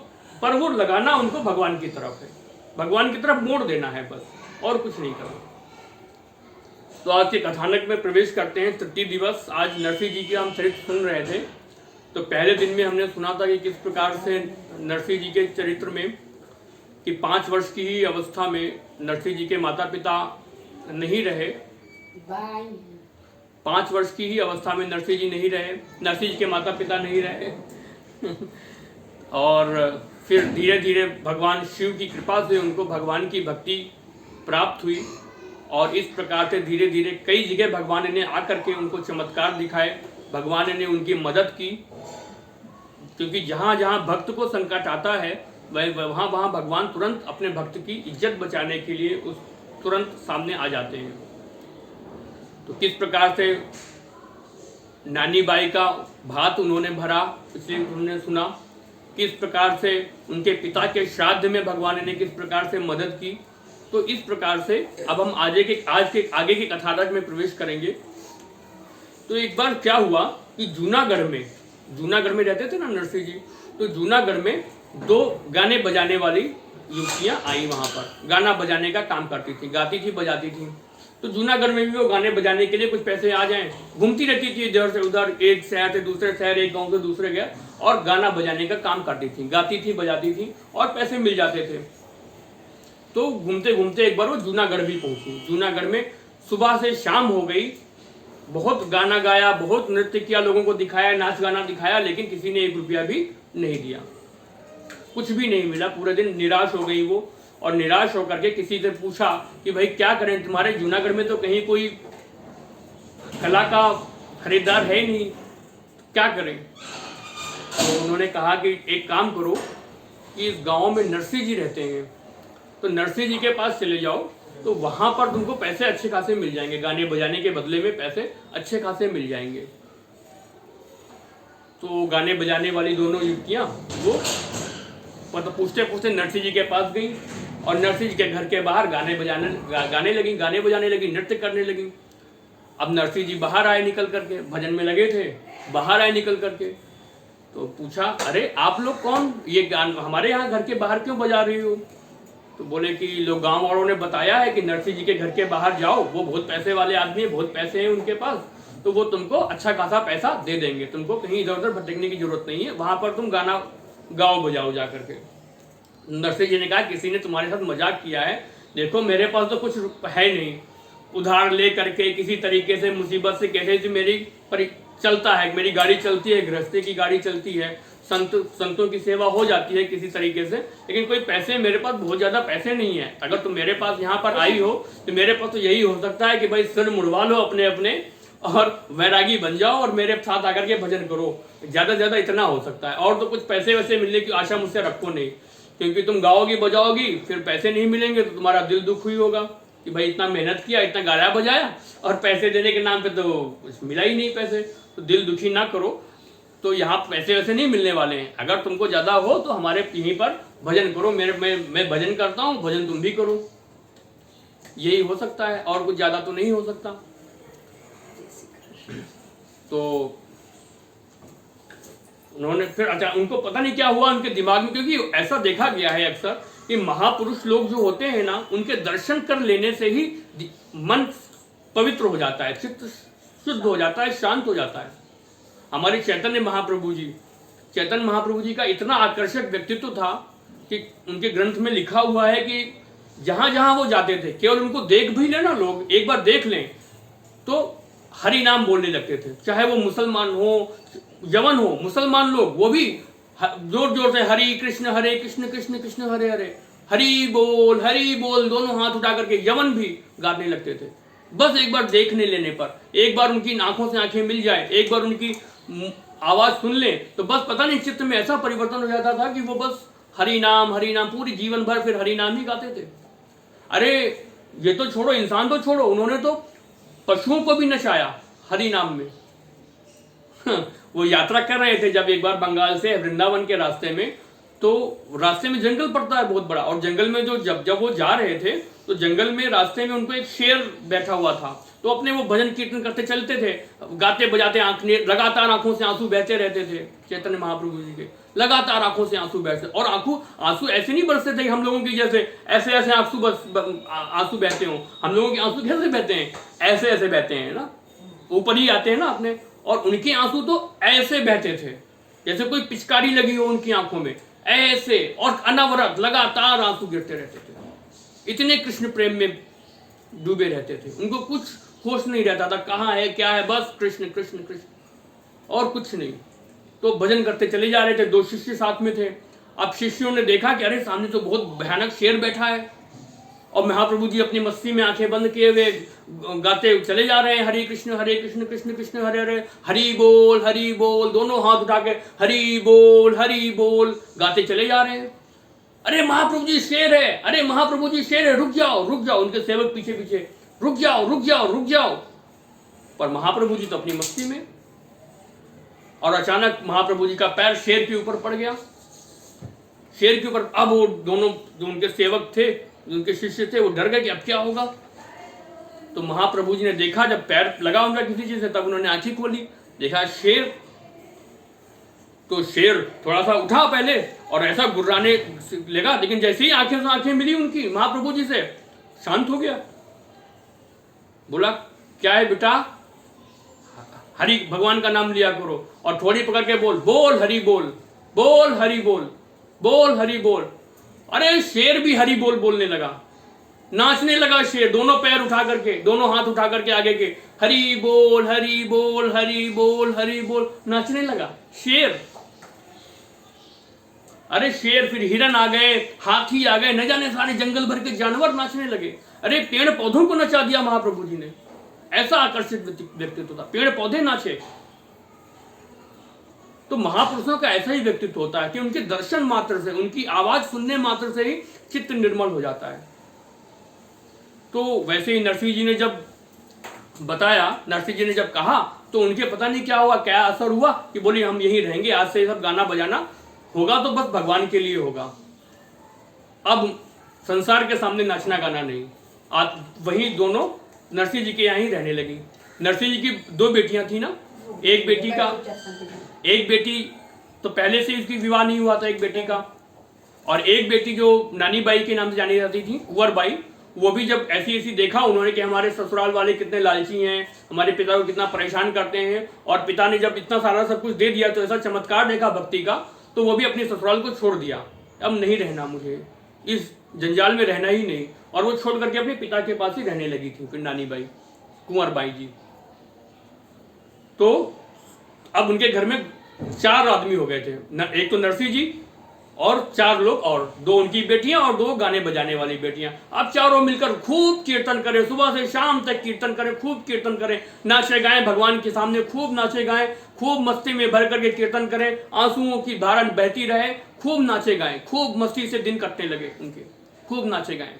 Speaker 1: पर वो लगाना उनको भगवान की तरफ है, भगवान की तरफ मोड़ देना है बस, और कुछ नहीं करना। तो आज के कथानक में प्रवेश करते हैं। तृतीय दिवस, आज नरसिंह जी के हम चरित्र सुन रहे थे। तो पहले दिन में हमने सुना था कि किस प्रकार से नरसिंह जी के चरित्र में कि 5 वर्ष की ही अवस्था में नरसिंह जी के माता पिता नहीं रहे, 5 वर्ष की ही अवस्था में नरसिंह जी नहीं रहे, नरसिंह जी के माता पिता नहीं रहे और फिर धीरे धीरे भगवान शिव की कृपा से उनको भगवान की भक्ति प्राप्त हुई और इस प्रकार से धीरे धीरे कई जगह भगवान ने आकर के उनको चमत्कार दिखाए, भगवान ने उनकी मदद की, क्योंकि जहाँ जहाँ भक्त को संकट आता है वहाँ वहाँ भगवान तुरंत अपने भक्त की इज्जत बचाने के लिए उस तुरंत सामने आ जाते हैं। तो किस प्रकार से नानी बाई का भात उन्होंने भरा, इसलिए उन्होंने सुना, किस प्रकार से उनके पिता के श्राद्ध में भगवान ने किस प्रकार से मदद की। तो इस प्रकार से अब हम आगे के आगे के कथानक में प्रवेश करेंगे। तो एक बार क्या हुआ कि जूनागढ़ में रहते थे ना नरसिंह जी, तो जूनागढ़ में 2 गाने बजाने वाली युवतियां आई, वहां पर गाना बजाने का काम करती थी, गाती थी बजाती थी। तो जूनागढ़ में भी वो गाने बजाने के लिए कुछ पैसे आ जाएं, घूमती रहती थी इधर से उधर, एक शहर से दूसरे शहर, एक गांव से दूसरे गया, और गाना बजाने का काम करती थी, गाती थी बजाती थी और पैसे मिल जाते थे। तो घूमते घूमते एक बार वो जूनागढ़ भी पहुंची। जूनागढ़ में सुबह से शाम हो गई, बहुत गाना गाया, बहुत नृत्य किया, लोगों को दिखाया, नाच गाना दिखाया, लेकिन किसी ने 1 रुपया भी नहीं दिया, कुछ भी नहीं मिला। पूरे दिन निराश हो गई वो, और निराश होकर के किसी से पूछा कि भाई क्या करें, तुम्हारे जूनागढ़ में तो कहीं कोई कला का खरीदार है नहीं, क्या करें। तो उन्होंने कहा कि एक काम करो कि इस गांव में नरसिंह जी रहते हैं, तो नरसिंह जी के पास चले जाओ, तो वहां पर तुमको पैसे अच्छे खासे मिल जाएंगे, गाने बजाने के बदले में पैसे अच्छे खासे मिल जाएंगे। तो गाने बजाने वाली दोनों युवतियां वो मतलब पूछते पूछते नरसिंह जी के पास गई, और नरसिंह जी के घर के बाहर गाने बजाने लगी, नृत्य करने लगी। अब नरसिंह जी बाहर आए निकल करके, भजन में लगे थे, बाहर आए निकल करके, तो पूछा, अरे आप लोग कौन, ये हमारे यहाँ घर के बाहर क्यों बजा रही हो। तो बोले कि लोग गांव वालों ने बताया है कि नरसिंह जी के घर के बाहर जाओ, वो बहुत पैसे वाले आदमी है, बहुत पैसे हैं उनके पास, तो वो तुमको अच्छा खासा पैसा दे देंगे, तुमको कहीं इधर उधर भटकने की जरूरत नहीं है, वहां पर तुम गाना गाओ बजाओ जा करके। नरसिंह जी ने कहा, किसी ने तुम्हारे साथ मजाक किया है, देखो मेरे पास तो कुछ है नहीं, उधार ले करके किसी तरीके से मुसीबत से कैसे मेरी चलता है, मेरी गाड़ी चलती है, गृहस्थी की गाड़ी चलती है, संतों की सेवा हो जाती है किसी तरीके से, लेकिन कोई पैसे मेरे पास बहुत ज्यादा पैसे नहीं है। अगर तुम मेरे पास यहाँ पर आई हो तो मेरे पास तो यही हो सकता है कि भाई सिर मुड़वा लो अपने अपने और वैरागी बन जाओ और मेरे साथ आकर के भजन करो, ज्यादा ज्यादा इतना हो सकता है, और तो कुछ पैसे वैसे मिलने की आशा मुझसे रखो नहीं, क्योंकि तुम गाओगी बजाओगी फिर पैसे नहीं मिलेंगे तो तुम्हारा दिल दुख हुई होगा कि भाई इतना मेहनत किया, इतना गाया बजाया और पैसे देने के नाम पे तो कुछ मिला ही नहीं पैसे, तो दिल दुखी ना करो। तो यहाँ पैसे वैसे नहीं मिलने वाले हैं, अगर तुमको ज्यादा हो तो हमारे यहीं पर भजन करो, मैं भजन करता हूँ, भजन तुम भी करो, यही हो सकता है, और कुछ ज्यादा तो नहीं हो सकता। तो उन्होंने फिर अच्छा, उनको पता नहीं क्या हुआ उनके दिमाग में, क्योंकि ऐसा देखा गया है अक्सर कि महापुरुष लोग जो होते हैं ना, उनके दर्शन कर लेने से ही मन पवित्र हो जाता है, चित्त शुद्ध हो जाता है, शांत हो जाता है। हमारे चैतन्य महाप्रभु जी का इतना आकर्षक व्यक्तित्व था कि उनके ग्रंथ में लिखा हुआ है कि जहां जहां वो जाते थे, केवल उनको देख भी लेना, लोग एक बार देख लें तो हरि नाम बोलने लगते थे, चाहे वो मुसलमान हो, यवन हो, मुसलमान लोग वो भी जोर जोर से हरि कृष्ण कृष्ण कृष्ण हरे हरे, हरि बोल दोनों हाथ उठा करके यवन भी गाने लगते थे। बस एक बार देखने लेने पर, एक बार उनकी आंखों से आंखें मिल जाए, एक बार उनकी आवाज सुन ले, तो बस पता नहीं चित्त में ऐसा परिवर्तन हो जाता था कि वो बस हरि नाम पूरी जीवन भर फिर हरि नाम ही गाते थे। अरे ये तो छोड़ो, इंसान तो छोड़ो, उन्होंने तो पशुओं को भी नचाया हरि नाम में। वो यात्रा कर रहे थे जब एक बार बंगाल से वृंदावन के रास्ते में, तो रास्ते में जंगल पड़ता है बहुत बड़ा, और जंगल में जो जब वो जा रहे थे तो जंगल में रास्ते में उनको एक शेर बैठा हुआ था, तो अपने वो भजन कीर्तन करते चलते थे, गाते बजाते, लगातार आंखों से आंसू बहते रहते थे चैतन्य महाप्रभु जी के, लगातार आंखों से आंसू बहते, और आंसू ऐसे नहीं बरसते थे हम लोगों की जैसे ऐसे ऐसे आंसू बहते हो, हम लोगों के आंसू कैसे बहते हैं, ऐसे ऐसे बहते हैं ना, ऊपर ही आते हैं ना अपने, और उनके आंसू तो ऐसे बहते थे जैसे कोई पिचकारी लगी हो उनकी आंखों में, ऐसे, और अनवरत लगातार आंसू गिरते रहते थे, इतने कृष्ण प्रेम में डूबे रहते थे, उनको कुछ होश नहीं रहता था कहाँ है क्या है, बस कृष्ण कृष्ण कृष्ण और कुछ नहीं। तो भजन करते चले जा रहे थे, 2 शिष्य साथ में थे। अब शिष्यों ने देखा कि अरे सामने तो बहुत भयानक शेर बैठा है, और महाप्रभु जी अपनी मस्ती में आंखें बंद किए हुए गाते चले जा रहे हैं, हरे कृष्ण कृष्ण कृष्ण हरे हरे, हरि बोल, दोनों हाथ उठा के हरि बोल गाते चले जा रहे हैं। अरे महाप्रभु जी शेर है, अरे महाप्रभु जी शेर है, रुक जाओ। उनके सेवक पीछे पीछे, रुक जाओ। पर महाप्रभु जी तो अपनी मस्ती में, और अचानक महाप्रभु जी का पैर शेर के ऊपर पड़ गया, शेर के ऊपर। अब वो दोनों जो उनके सेवक थे, जो उनके शिष्य थे, वो डर गए कि अब क्या होगा। तो महाप्रभु जी ने देखा, जब पैर लगा उनका किसी चीज से, तब उन्होंने आंखें खोली, देखा शेर। तो शेर थोड़ा सा उठा पहले और ऐसा गुर्राने लगा, लेकिन जैसे ही आंखें मिली उनकी महाप्रभु जी से, शांत हो गया। बोला क्या है बेटा, हरि भगवान का नाम लिया करो, और थोड़ी पकड़ के बोल हरि बोल। अरे शेर भी हरि बोल बोलने लगा, नाचने लगा शेर, दोनों पैर उठा करके, दोनों हाथ उठा करके आगे के, हरि बोल नाचने लगा शेर। अरे शेर, फिर हिरन आ गए, हाथी आ गए, न जाने सारे जंगल भर के जानवर नाचने लगे। अरे पेड़ पौधों को नचा दिया महाप्रभु जी ने, ऐसा आकर्षित व्यक्तित्व था, पेड़ पौधे नाचे। तो महापुरुषों का ऐसा ही व्यक्तित्व होता है कि उनके दर्शन मात्र से, उनकी आवाज सुनने मात्र से ही चित्त निर्मल हो जाता है। तो वैसे ही नरसिंह जी ने जब बताया, नरसिंह जी ने जब कहा, तो उनके पता नहीं क्या हुआ, क्या असर हुआ कि बोले हम यहीं रहेंगे, आज से सब गाना बजाना होगा तो बस भगवान के लिए होगा, अब संसार के सामने नाचना गाना नहीं। आज वही दोनों नरसिंह जी के यहाँ ही रहने लगी। नरसिंह जी की 2 बेटियां थी ना, एक बेटी तो पहले से इसकी विवाह नहीं हुआ था, एक बेटी का, और एक बेटी जो नानी बाई के नाम से जानी जाती थी, कुंवर बाई, वो भी जब ऐसी देखा उन्होंने कि हमारे ससुराल वाले कितने लालची हैं, हमारे पिता को कितना परेशान करते हैं, और पिता ने जब इतना सारा सब कुछ दे दिया, तो ऐसा चमत्कार देखा भक्ति का, तो वो भी अपने ससुराल को छोड़ दिया, अब नहीं रहना मुझे, इस जंजाल में रहना ही नहीं, और वो छोड़ करके अपने पिता के पास ही रहने लगी थी फिर नानी बाई, कुंवर बाई जी। तो अब उनके घर में 4 आदमी हो गए थे, एक तो नरसिंह जी और 4 लोग, और 2 उनकी बेटियां और 2 गाने बजाने वाली बेटियां। अब चारों मिलकर खूब कीर्तन करें, सुबह से शाम तक कीर्तन करें, खूब कीर्तन करें, नाचे गाएं भगवान के सामने, खूब नाचे गाएं, खूब मस्ती में भर करके कीर्तन करें, आंसुओं की धारा बहती रहे, खूब नाचे गाएं, खूब मस्ती से दिन कटने लगे उनके, खूब नाचे गाएं।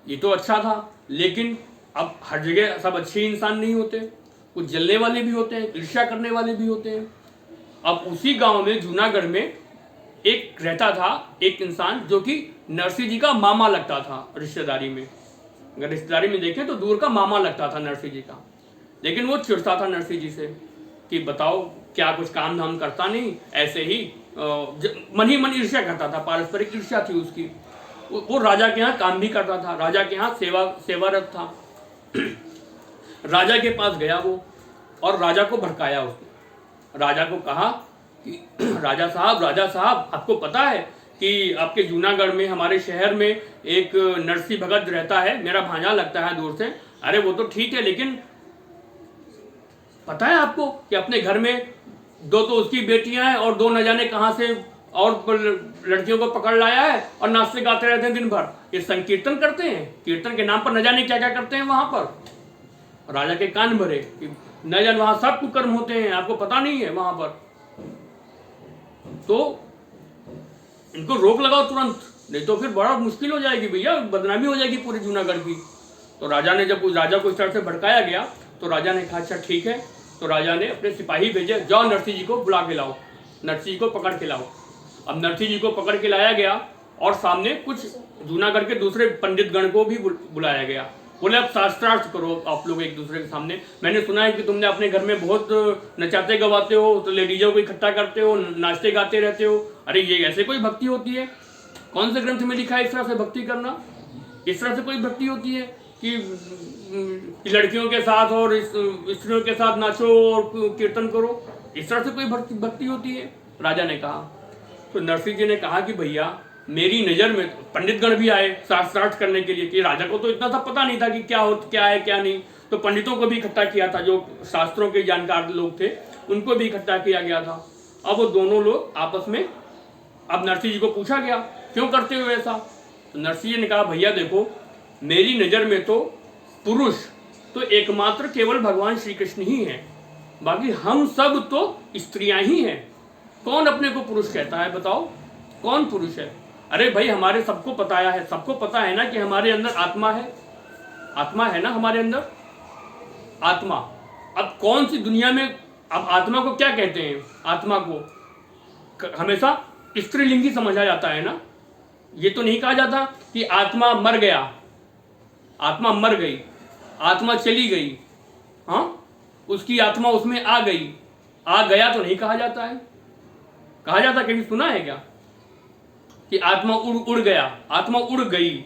Speaker 1: ये तो अच्छा था, लेकिन अब हर जगह सब अच्छे इंसान नहीं होते, कुछ जलने वाले भी होते हैं, ईर्ष्या करने वाले भी होते हैं। अब उसी गांव में, जूनागढ़ में एक रहता था एक इंसान, जो कि नरसिंह जी का मामा लगता था रिश्तेदारी में, अगर रिश्तेदारी में देखें तो दूर का मामा लगता था नरसिंह जी का। लेकिन वो चिढ़ता था नरसिंह जी से कि बताओ क्या कुछ काम धाम करता नहीं, ऐसे ही मन ही मन ईर्ष्या करता था, पारस्परिक ईर्ष्या थी उसकी। वो राजा के यहाँ काम भी करता था, राजा के यहाँ सेवारत था। राजा के पास गया वो, और राजा को भड़काया उसने। राजा को कहा कि राजा साहब आपको पता है कि आपके जूनागढ़ में, हमारे शहर में एक नरसिंह भगत रहता है, मेरा भांजा लगता है दूर से। अरे वो तो ठीक है, लेकिन पता है आपको कि अपने घर में 2 तो उसकी बेटियां हैं, और 2 न जाने कहां से और लड़कियों को पकड़ लाया है, और नाचते गाते रहते हैं दिन भर, ये संकीर्तन करते हैं, कीर्तन के नाम पर न जाने क्या क्या करते हैं वहां पर। राजा के कान भरे कि न जाने वहां सब कुकर्म होते हैं, आपको पता नहीं है वहां पर, तो इनको रोक लगाओ तुरंत, नहीं तो फिर बड़ा मुश्किल हो जाएगी भैया, बदनामी हो जाएगी पूरे जूनागढ़ की। तो राजा ने, जब उस राजा को इस तरह से भड़काया गया, तो राजा ने कहा अच्छा ठीक है। तो राजा ने अपने सिपाही भेजे, जाओ नरसिंह जी को बुला के लाओ, नरसिंह जी को पकड़ के लाओ। अब नरसिंह जी को पकड़ के लाया गया, और सामने कुछ जूनागढ़ के दूसरे पंडित गण को भी बुलाया गया। बोले अब शास्त्रार्थ करो आप लोग एक दूसरे के सामने, मैंने सुना है कि तुमने अपने घर में बहुत नचाते गवाते हो, तो लेडीजों को इकट्ठा करते हो, नाचते गाते रहते हो। अरे ये ऐसे कोई भक्ति होती है? कौन से ग्रंथ में लिखा है इस तरह से भक्ति करना? इस तरह से कोई भक्ति होती है कि लड़कियों के साथ और स्त्रियों के साथ नाचो और कीर्तन करो? इस तरह से कोई भक्ति होती है? राजा ने कहा। तो नरसिंह जी ने कहा कि भैया मेरी नज़र में, पंडितगण भी आए शास्त्रार्थ करने के लिए, कि राजा को तो इतना था पता नहीं था कि क्या है क्या नहीं, तो पंडितों को भी इकट्ठा किया था, जो शास्त्रों के जानकार लोग थे उनको भी इकट्ठा किया गया था। अब वो दोनों लोग आपस में, अब नरसिंह जी को पूछा गया क्यों करते हो ऐसा? तो नरसिंह जी ने कहा भैया देखो, मेरी नज़र में तो पुरुष तो एकमात्र केवल भगवान श्री कृष्ण ही हैं, बाकी हम सब तो स्त्रियां ही हैं। कौन अपने को पुरुष कहता है बताओ, कौन पुरुष है? अरे भाई हमारे सबको पता है ना कि हमारे अंदर आत्मा है, आत्मा है ना हमारे अंदर, आत्मा। अब कौन सी दुनिया में, अब आत्मा को क्या कहते हैं? आत्मा को हमेशा स्त्रीलिंगी समझा जाता है ना। ये तो नहीं कहा जाता कि आत्मा मर गया, आत्मा मर गई, आत्मा चली गई, हाँ उसकी आत्मा उसमें आ गई, आ गया तो नहीं कहा जाता है। कहा जाता, कभी सुना है क्या कि आत्मा उड़ गया, आत्मा उड़ गई?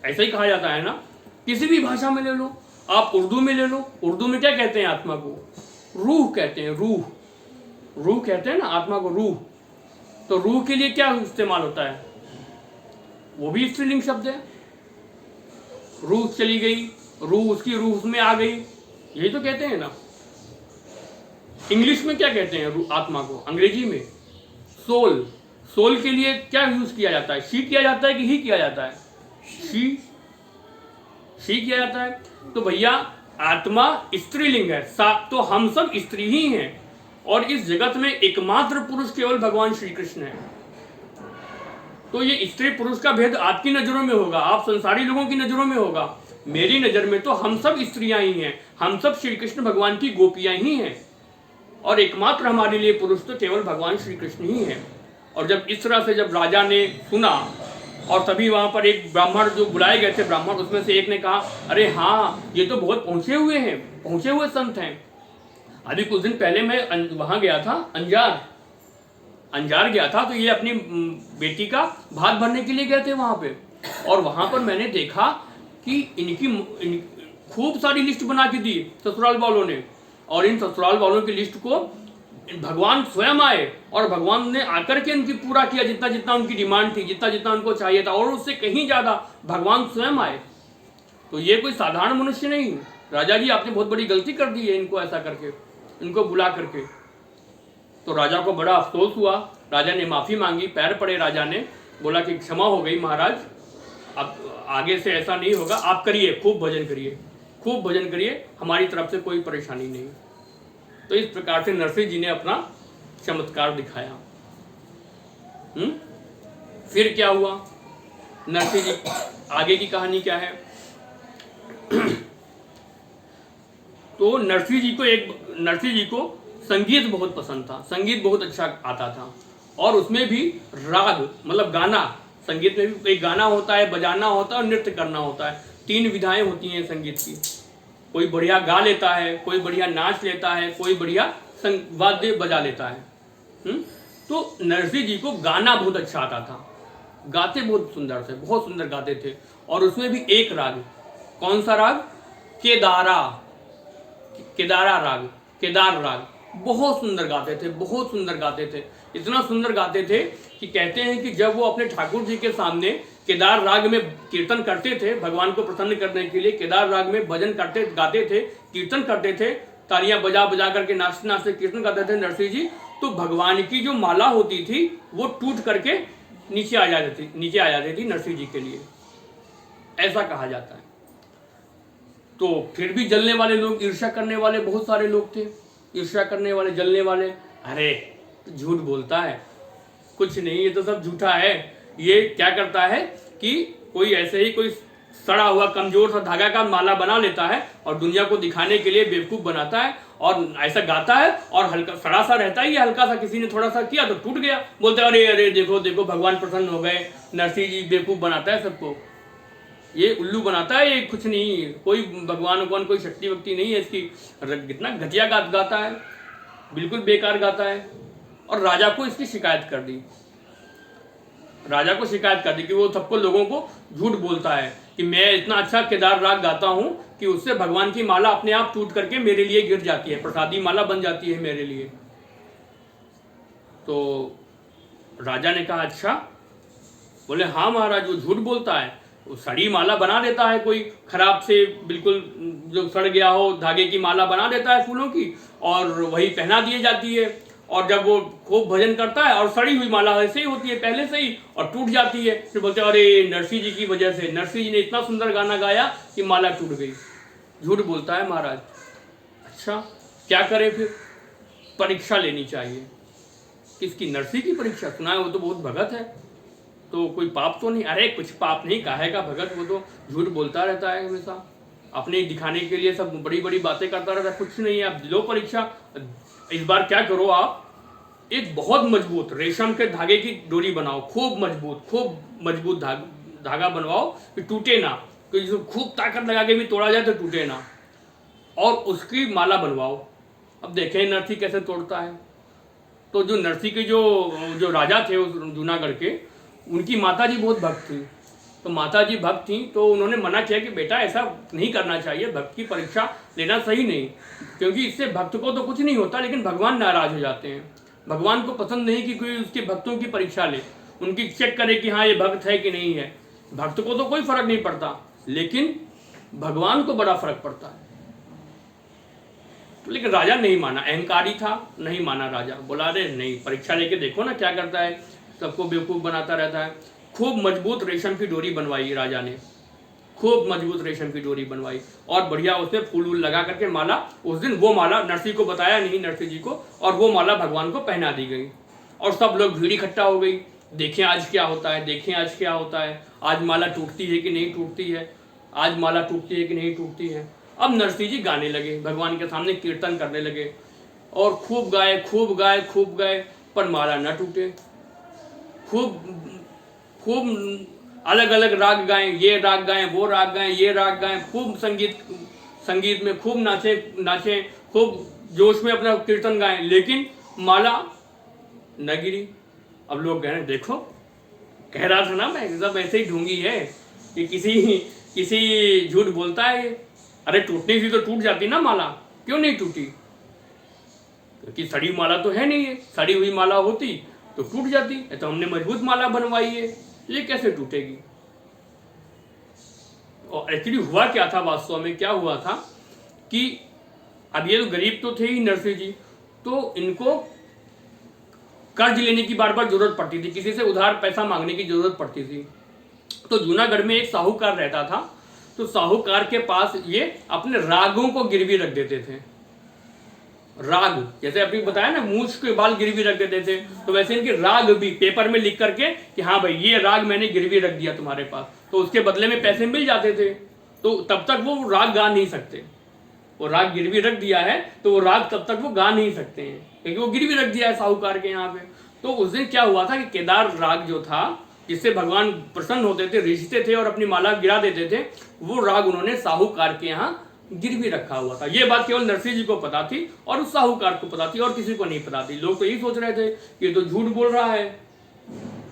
Speaker 1: ऐसा ही कहा जाता है ना। किसी भी भाषा में ले लो, आप उर्दू में ले लो, उर्दू में क्या कहते हैं आत्मा को? रूह कहते हैं, रूह कहते हैं ना आत्मा को, रूह। तो रूह के लिए क्या इस्तेमाल होता है? वो भी स्त्रीलिंग शब्द है। रूह चली गई, रूह उसकी रूह उसमें आ गई, यही तो कहते हैं ना। इंग्लिश में क्या कहते हैं आत्मा को? अंग्रेजी में सोल। सोल के लिए क्या यूज किया जाता है? शी किया जाता है कि ही किया जाता है? शी किया जाता है। तो भैया आत्मा स्त्रीलिंग है, तो हम सब स्त्री ही हैं, और इस जगत में एकमात्र पुरुष केवल भगवान श्री कृष्ण है। तो ये स्त्री पुरुष का भेद आपकी नजरों में होगा, आप संसारी लोगों की नजरों में होगा। मेरी नजर में तो हम सब स्त्रियां ही हैं, हम सब श्री कृष्ण भगवान की गोपियां ही हैं, और एकमात्र हमारे लिए पुरुष तो केवल भगवान श्री कृष्ण ही हैं। और जब इस तरह से जब राजा ने सुना, और तभी वहां पर एक ब्राह्मण जो बुलाए गए थे ब्राह्मण, उसमें से एक ने कहा अरे हाँ ये तो बहुत पहुंचे हुए संत हैं। अभी कुछ दिन पहले मैं वहां गया था, अंजार गया था, तो ये अपनी बेटी का भात भरने के लिए गए थे वहां पे, और वहां पर मैंने देखा कि इनकी खूब सारी लिस्ट बना के दी ससुराल वालों ने, और इन ससुराल वालों की लिस्ट को भगवान स्वयं आए, और भगवान ने आकर के इनकी पूरा किया, जितना जितना उनकी डिमांड थी, जितना जितना उनको चाहिए था, और उससे कहीं ज्यादा भगवान स्वयं आए। तो ये कोई साधारण मनुष्य नहीं। राजा जी आपने बहुत बड़ी गलती कर दी है इनको ऐसा करके, इनको बुला करके। तो राजा को बड़ा अफसोस हुआ, राजा ने माफी मांगी, पैर पड़े राजा ने, बोला कि क्षमा हो गई महाराज, अब आगे से ऐसा नहीं होगा, आप करिए, खूब भजन करिए, हमारी तरफ से कोई परेशानी नहीं। तो इस प्रकार से नरसिंह जी ने अपना चमत्कार दिखाया। फिर क्या हुआ? नरसिंह जी आगे की कहानी क्या है? तो नरसिंह जी को संगीत बहुत पसंद था, संगीत बहुत अच्छा आता था, और उसमें भी राग मतलब गाना, संगीत में भी एक गाना होता है, बजाना होता है और नृत्य करना होता है। 3 विधाएं होती हैं संगीत की। कोई बढ़िया गा लेता है, कोई बढ़िया नाच लेता है, कोई बढ़िया वाद्य बजा लेता है। तो नरसिंह जी को गाना बहुत अच्छा आता था, गाते बहुत सुंदर थे, बहुत सुंदर गाते थे। और उसमें भी एक राग, कौन सा राग? केदार राग, बहुत सुंदर गाते थे, इतना सुंदर गाते थे कि कहते हैं कि जब वो अपने ठाकुर जी के सामने केदार राग में कीर्तन करते थे, भगवान को प्रसन्न करने के लिए केदार राग में भजन गाते थे, कीर्तन करते थे, तालियां बजा बजा करके नाचते नाचते कीर्तन करते थे नरसिंह जी, तो भगवान की जो माला होती थी वो टूट करके नीचे आ जाती थी नरसिंह जी के लिए, ऐसा कहा जाता है। तो फिर भी जलने वाले लोग, ईर्ष्या करने वाले बहुत सारे लोग थे, ईर्ष्या करने वाले, जलने वाले, अरे झूठ बोलता है, कुछ नहीं, ये तो सब झूठा है। ये क्या करता है कि कोई ऐसे ही कोई सड़ा हुआ कमजोर सा धागा का माला बना लेता है और दुनिया को दिखाने के लिए बेवकूफ बनाता है, और ऐसा गाता है, और हल्का सड़ा सा रहता है, ये हल्का सा किसी ने थोड़ा सा किया तो टूट गया, बोलते हैं अरे अरे देखो देखो भगवान प्रसन्न हो गए, नरसिंह जी बेवकूफ बनाता है सबको, ये उल्लू बनाता है, ये कुछ नहीं, कोई भगवान कोई शक्ति वक्ति नहीं है इसकी। कितना घटिया गाता है, बिल्कुल बेकार गाता है। और राजा को इसकी शिकायत कर दी, कि वो सबको लोगों को झूठ बोलता है कि मैं इतना अच्छा केदार राग गाता हूं कि उससे भगवान की माला अपने आप टूट करके मेरे लिए गिर जाती है, प्रसादी माला बन जाती है मेरे लिए। तो राजा ने कहा अच्छा, बोले हाँ महाराज, वो झूठ बोलता है, वो सड़ी माला बना देता है, कोई खराब से बिल्कुल जो सड़ गया हो धागे की माला बना देता है फूलों की, और वही पहना दी जाती है, और जब वो खूब भजन करता है और सड़ी हुई माला ऐसे ही होती है पहले से ही और टूट जाती है, फिर बोलते हैं अरे नरसिंह जी की वजह से, नरसिंह जी ने इतना सुंदर गाना गाया कि माला टूट गई। झूठ बोलता है महाराज। अच्छा क्या करे फिर? परीक्षा लेनी चाहिए। किसकी? नरसिंह की परीक्षा। सुना है वो तो बहुत भगत है, तो कोई पाप तो नहीं? अरे कुछ पाप नहीं, काहे का भगत, वो तो झूठ बोलता रहता है हमेशा, अपने दिखाने के लिए सब बड़ी बड़ी बातें करता रहता है। कुछ नहीं है। आप लो परीक्षा। इस बार क्या करो, आप एक बहुत मजबूत रेशम के धागे की डोरी बनाओ, खूब मजबूत धागा बनवाओ कि टूटे ना, कि खूब ताकत लगा के भी तोड़ा जाए तो टूटे ना, और उसकी माला बनवाओ। अब देखें नरसिंह कैसे तोड़ता है। तो जो नरसिंह के जो राजा थे उस जूनागढ़ के, उनकी माता जी बहुत भक्त थी। तो माता जी भक्त थी तो उन्होंने मना किया कि बेटा ऐसा नहीं करना चाहिए, भक्त की परीक्षा लेना सही नहीं, क्योंकि इससे भक्त को तो कुछ नहीं होता लेकिन भगवान नाराज हो जाते हैं। भगवान को पसंद नहीं कि कोई उसके भक्तों की परीक्षा ले, उनकी चेक करे कि हाँ ये भक्त है कि नहीं है। भक्त को तो कोई फर्क नहीं पड़ता, लेकिन भगवान को बड़ा फर्क पड़ता है। लेकिन राजा नहीं माना, अहंकारी था, नहीं माना राजा। बोला अरे नहीं, परीक्षा लेके देखो ना क्या करता है, सबको बेवकूफ बनाता रहता है। खूब मजबूत रेशम की डोरी बनवाई राजा ने, खूब मजबूत रेशम की डोरी बनवाई और बढ़िया उसमें फूल वूल लगा करके माला, उस दिन वो माला नरसिंह को बताया नहीं, नरसिंह जी को, और वो माला भगवान को पहना दी गई। और सब लोग भीड़ इकट्ठा हो गई, देखें आज क्या होता है, देखें आज क्या होता है, आज माला टूटती है कि नहीं टूटती है, आज माला टूटती है कि नहीं टूटती है। अब नरसिंह जी गाने लगे, भगवान के सामने कीर्तन करने लगे और खूब गाए खूब गाए खूब गाए, पर माला न टूटे। खूब अलग अलग राग गाएं, ये राग गाएं, वो राग गाएं, ये राग गाएं, खूब संगीत में खूब नाचे, खूब जोश में अपना कीर्तन गाएं, लेकिन माला न गिरी। अब लोग कह रहे हैं देखो, कह रहा था ना मैं, सब ऐसे ही ढूंगी है कि किसी झूठ बोलता है। अरे टूटनी थी तो टूट जाती ना माला, क्यों नहीं टूटी? क्योंकि सड़ी माला तो है नहीं है, सड़ी हुई माला होती तो टूट जाती है। तो हमने मजबूत माला बनवाई है, ये कैसे टूटेगी? और एक्चुअली हुआ क्या था, वास्तव में क्या हुआ था कि अब ये तो गरीब तो थे ही नरसिंह जी, तो इनको कर्ज लेने की बार बार जरूरत पड़ती थी, किसी से उधार पैसा मांगने की जरूरत पड़ती थी। तो जूनागढ़ में एक साहूकार रहता था, तो साहूकार के पास ये अपने रागों को गिरवी रख देते थे। राग, जैसे अभी बताया ना मूछ के बाल गिरवी रख देते थे, तो वैसे इनके राग भी पेपर में लिख करके कि हाँ भाई ये राग मैंने गिरवी रख दिया तुम्हारे पास, तो उसके बदले में पैसे मिल जाते थे। तो तब तक वो राग गा नहीं सकते, वो राग गिरवी रख दिया है तो वो राग तब तक वो गा नहीं सकते हैं, क्योंकि वो गिरवी रख दिया है साहूकार के यहाँ पे। तो उस दिन क्या हुआ था कि केदार राग जो था, जिससे भगवान प्रसन्न होते थे, रिझते थे और अपनी माला गिरा देते थे, वो राग उन्होंने साहूकार के यहाँ गिरवी रखा हुआ था। ये बात केवल नरसिंह जी को पता थी और उस साहूकार को पता थी, और किसी को नहीं पता थी। लोग तो यही सोच रहे थे कि ये तो झूठ बोल रहा है,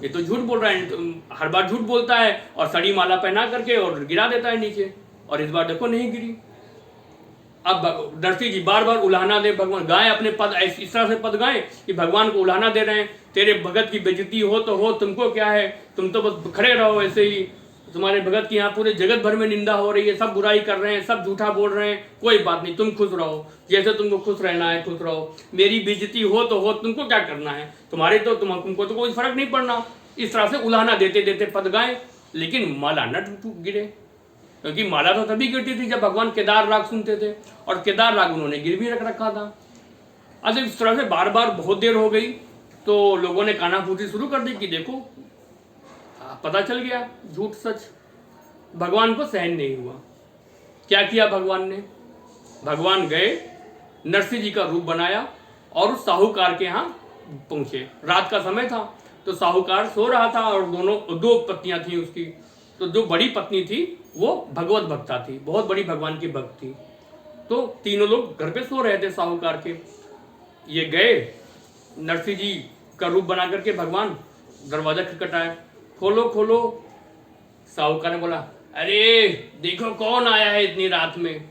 Speaker 1: ये तो झूठ बोल रहा है, हर बार झूठ बोलता है और सड़ी माला पहना करके और गिरा देता है नीचे, और इस बार देखो नहीं गिरी। अब नरसिंह जी बार बार उलाहना दे, भगवान गाए अपने पद, इस तरह से पद गाए कि भगवान को उलाहना दे रहे हैं, तेरे भगत की बेइज्जती हो तो हो, तुमको क्या है, तुम तो बस खड़े रहो ऐसे ही, तुम्हारे भगत की यहाँ पूरे जगत भर में निंदा हो रही है, सब बुराई कर रहे हैं, सब झूठा बोल रहे हैं, कोई बात नहीं, तुम खुश रहो, जैसे तुमको खुश रहना है खुश रहो, मेरी बेइज्जती हो तो हो, तुमको क्या करना है, तुम्हारे तो तुमको तो कोई फर्क नहीं पड़ना। इस तरह से उलाहना देते देते पद गाए, लेकिन माला न गिरे, क्योंकि माला तो तभी गिरती थी जब भगवान केदार राग सुनते थे, और केदार राग उन्होंने गिरवी रख रखा था। अब इस तरह से बार बार बहुत देर हो गई, तो लोगों ने कानाफूसी शुरू कर दी कि देखो पता चल गया झूठ सच। भगवान को सहन नहीं हुआ। क्या किया भगवान ने? भगवान गए, नरसिंह जी का रूप बनाया और उस साहूकार के यहाँ पहुंचे। रात का समय था, तो साहूकार सो रहा था और दो पत्नियां थी उसकी। तो जो बड़ी पत्नी थी वो भगवत भक्ता थी, बहुत बड़ी भगवान की भक्त थी। तो तीनों लोग घर पे सो रहे थे साहूकार के। ये गए, नरसिंह जी का रूप बना करके भगवान, दरवाजा खटखटाया, खोलो खोलो। साहूकार ने बोला अरे देखो कौन आया है इतनी रात में।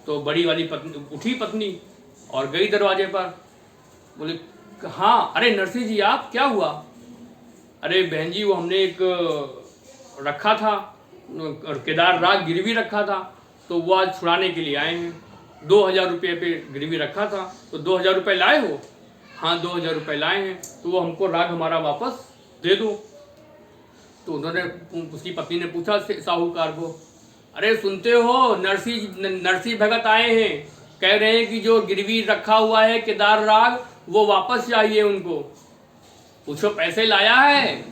Speaker 1: तो बड़ी वाली पत्नी उठी, पत्नी, और गई दरवाजे पर। बोले हाँ, अरे नरसिंह जी आप, क्या हुआ? अरे बहन जी वो हमने एक रखा था, केदार राग गिरवी रखा था, तो वो आज छुड़ाने के लिए आए हैं। 2000 रुपये पे गिरवी रखा था, तो 2000 रुपये लाए हो? हाँ 2000 रुपये लाए हैं, तो वो हमको राग हमारा वापस दे दो। तो उन्होंने, उसकी पत्नी ने पूछा साहूकार को, अरे सुनते हो नरसी भगत आए हैं, कह रहे हैं कि जो गिरवी रखा हुआ है केदार राग वो वापस चाहिए उनको। पूछो पैसे लाया है?